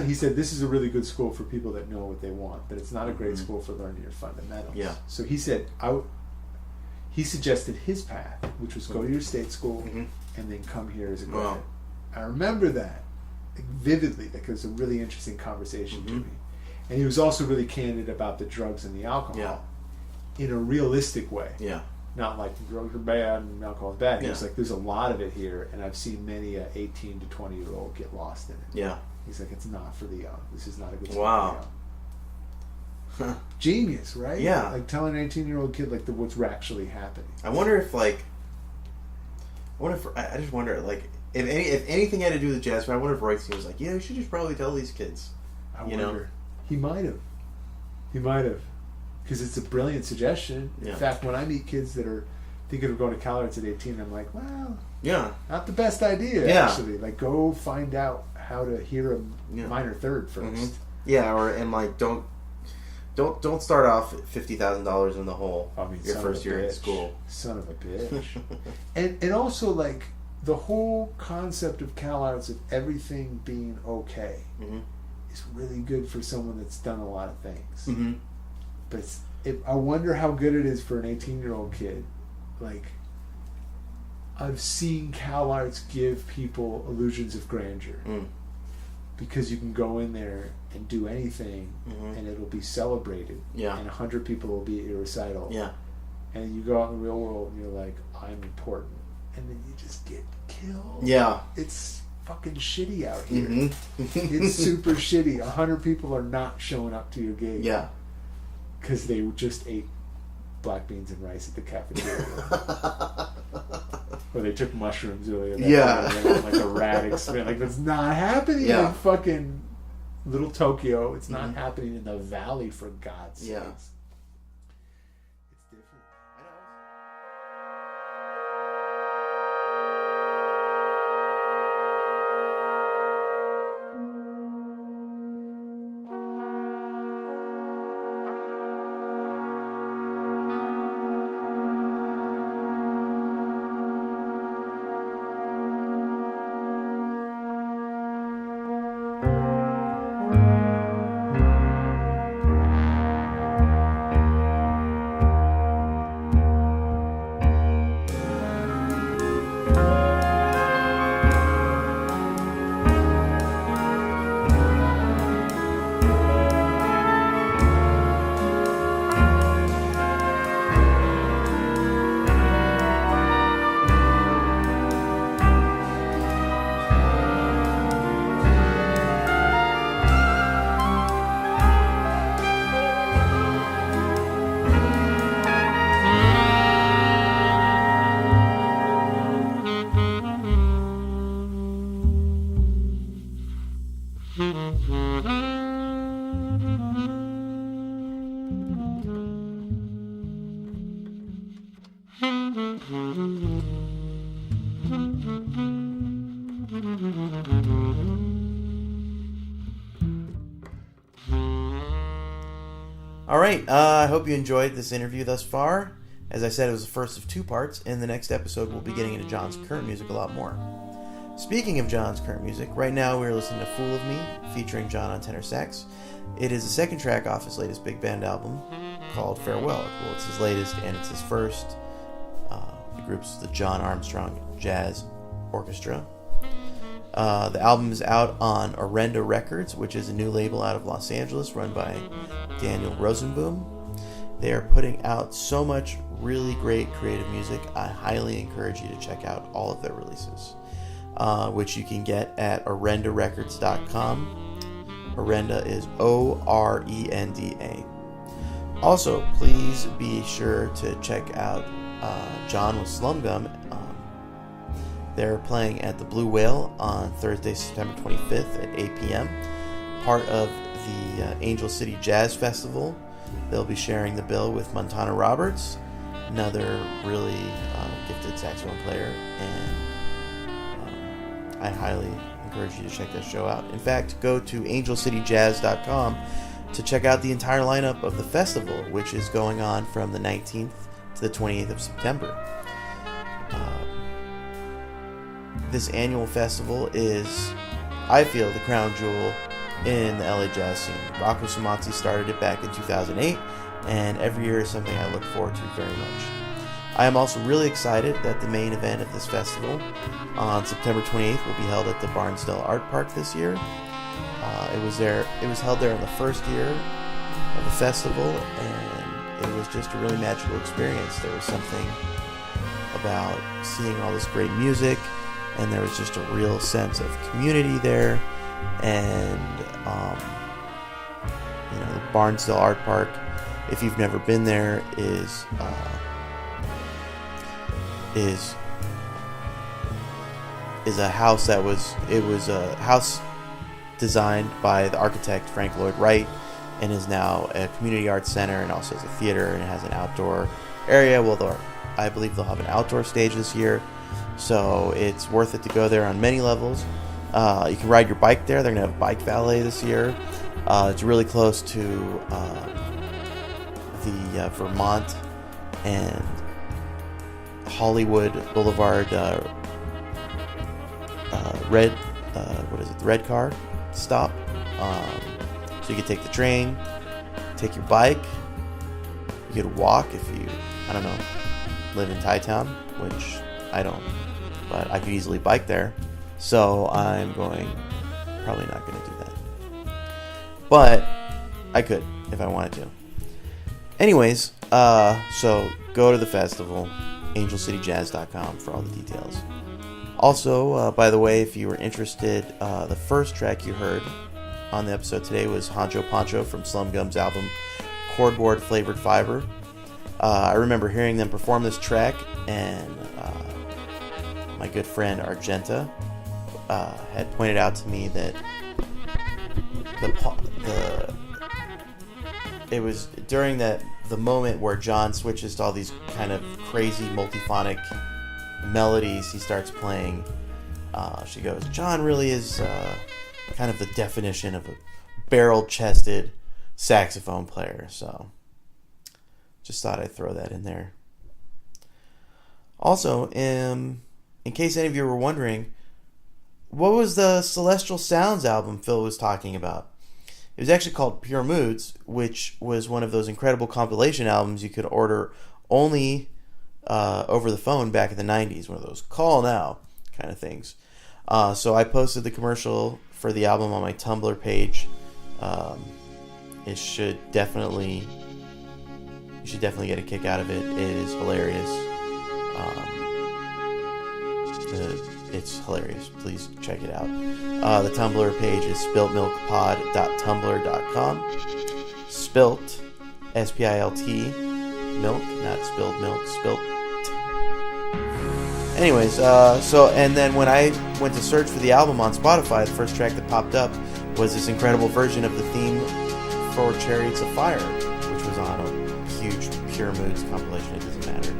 He said, this is a really good school for people that know what they want, but it's not a great school for learning your fundamentals. Yeah. So he said, he suggested his path, which was go to your state school and then come here as a grad. Wow. I remember that vividly, because it was a really interesting conversation to me. And he was also really candid about the drugs and the alcohol in a realistic way. Yeah. Not like drugs are bad and alcohol is bad. He Yeah. was like, there's a lot of it here, and I've seen many 18 to 20-year-old get lost in it. Yeah. He's like, it's not for the young. This is not a good Wow. for the young. Genius, right? Yeah. Like telling an 18-year-old kid like what's actually happening. I wonder if I just wonder like if anything had to do with jazz, but I wonder if Reitzing was like, you should just probably tell these kids. I wonder. He might have. Because it's a brilliant suggestion. In fact, when I meet kids that are thinking of going to CalArts at 18, I'm like, well, not the best idea, actually. Like, go find out how to hear a minor third first. Yeah, and like, don't start off at $50,000 in the hole your first year in school. Son of a bitch. and also, like, the whole concept of CalArts of everything being okay is really good for someone that's done a lot of things. But I wonder how good it is for an 18-year-old kid. Like, I've seen CalArts give people illusions of grandeur. Because you can go in there and do anything, and it'll be celebrated. Yeah. And 100 people will be at your recital. Yeah. And you go out in the real world, and you're like, I'm important. And then you just get killed. Yeah. It's fucking shitty out here. It's super shitty. 100 people are not showing up to your gig. Yeah. Because they just ate black beans and rice at the cafeteria. Or they took mushrooms earlier that day, and they went like a rat experience. Like, that's not happening in fucking Little Tokyo. It's not happening in the valley, for God's sakes. It's different. Alright, I hope you enjoyed this interview thus far. As I said, it was the first of two parts. In the next episode, we'll be getting into John's current music a lot more. Speaking of John's current music, right now we're listening to Fool of Me, featuring John on tenor sax. It is the second track off his latest big band album. called Farewell. Well, it's his latest and it's his first. The group's the John Armstrong Jazz Orchestra. The album is out on Orenda Records, which is a new label out of Los Angeles run by Daniel Rosenboom. They are putting out so much really great creative music. I highly encourage you to check out all of their releases, which you can get at orendarecords.com. Orenda is Orenda. Also, please be sure to check out John with Slum Gum. They're playing at the Blue Whale on Thursday, September 25th at 8 p.m. Part of the Angel City Jazz Festival. They'll be sharing the bill with Montana Roberts, another really gifted saxophone player, and I highly encourage you to check that show out. In fact, go to angelcityjazz.com to check out the entire lineup of the festival, which is going on from the 19th to the 28th of September. This annual festival is, I feel, the crown jewel in the LA jazz scene. Rocco Sumanzi started it back in 2008, and every year is something I look forward to very much. I am also really excited that the main event of this festival on September 28th will be held at the Barnsdall Art Park this year. It was held there in the first year of the festival, and it was just a really magical experience. There was something about seeing all this great music, and there was just a real sense of community there. And the Barnsdall Art Park, if you've never been there, is a house that was a house designed by the architect Frank Lloyd Wright, and is now a community arts center, and also has a theater, and it has an outdoor area. Well, I believe they'll have an outdoor stage this year, so it's worth it to go there on many levels. You can ride your bike there. They're going to have bike valet this year. It's really close to the Vermont and Hollywood Boulevard the red car stop. So you can take the train, take your bike. You could walk if you, live in Thailand, which I don't, but I could easily bike there. So I'm probably not going to do that. But I could if I wanted to. Anyways, so go to the festival, angelcityjazz.com for all the details. Also, by the way, if you were interested, the first track you heard on the episode today was Honcho Poncho from Slum Gum's album Cordboard Flavored Fiber. I remember hearing them perform this track, and my good friend Argenta had pointed out to me that it was during the moment where John switches to all these kind of crazy multiphonic melodies he starts playing. She goes, John really is kind of the definition of a barrel-chested saxophone player. So just thought I'd throw that in there. Also, in case any of you were wondering, what was the Celestial Sounds album Phil was talking about? It was actually called Pure Moods, which was one of those incredible compilation albums you could order only over the phone back in the 90s, one of those call now kind of things. So I posted the commercial for the album on my Tumblr page. You should definitely get a kick out of it. It is hilarious. It's hilarious. Please check it out. The Tumblr page is spiltmilkpod.tumblr.com. Spilt, Spilt, milk, not spilled milk, spilt. Anyways, and then when I went to search for the album on Spotify, the first track that popped up was this incredible version of the theme for Chariots of Fire, which was on a huge Pure Moods compilation. It doesn't matter.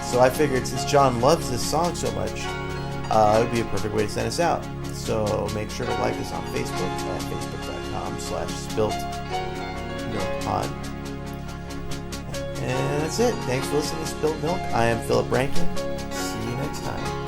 So I figured since John loves this song so much, it would be a perfect way to send us out. So make sure to like us on Facebook at facebook.com/spiltmilkpod. And that's it. Thanks for listening to Spilt Milk. I am Philip Rankin. See you next time.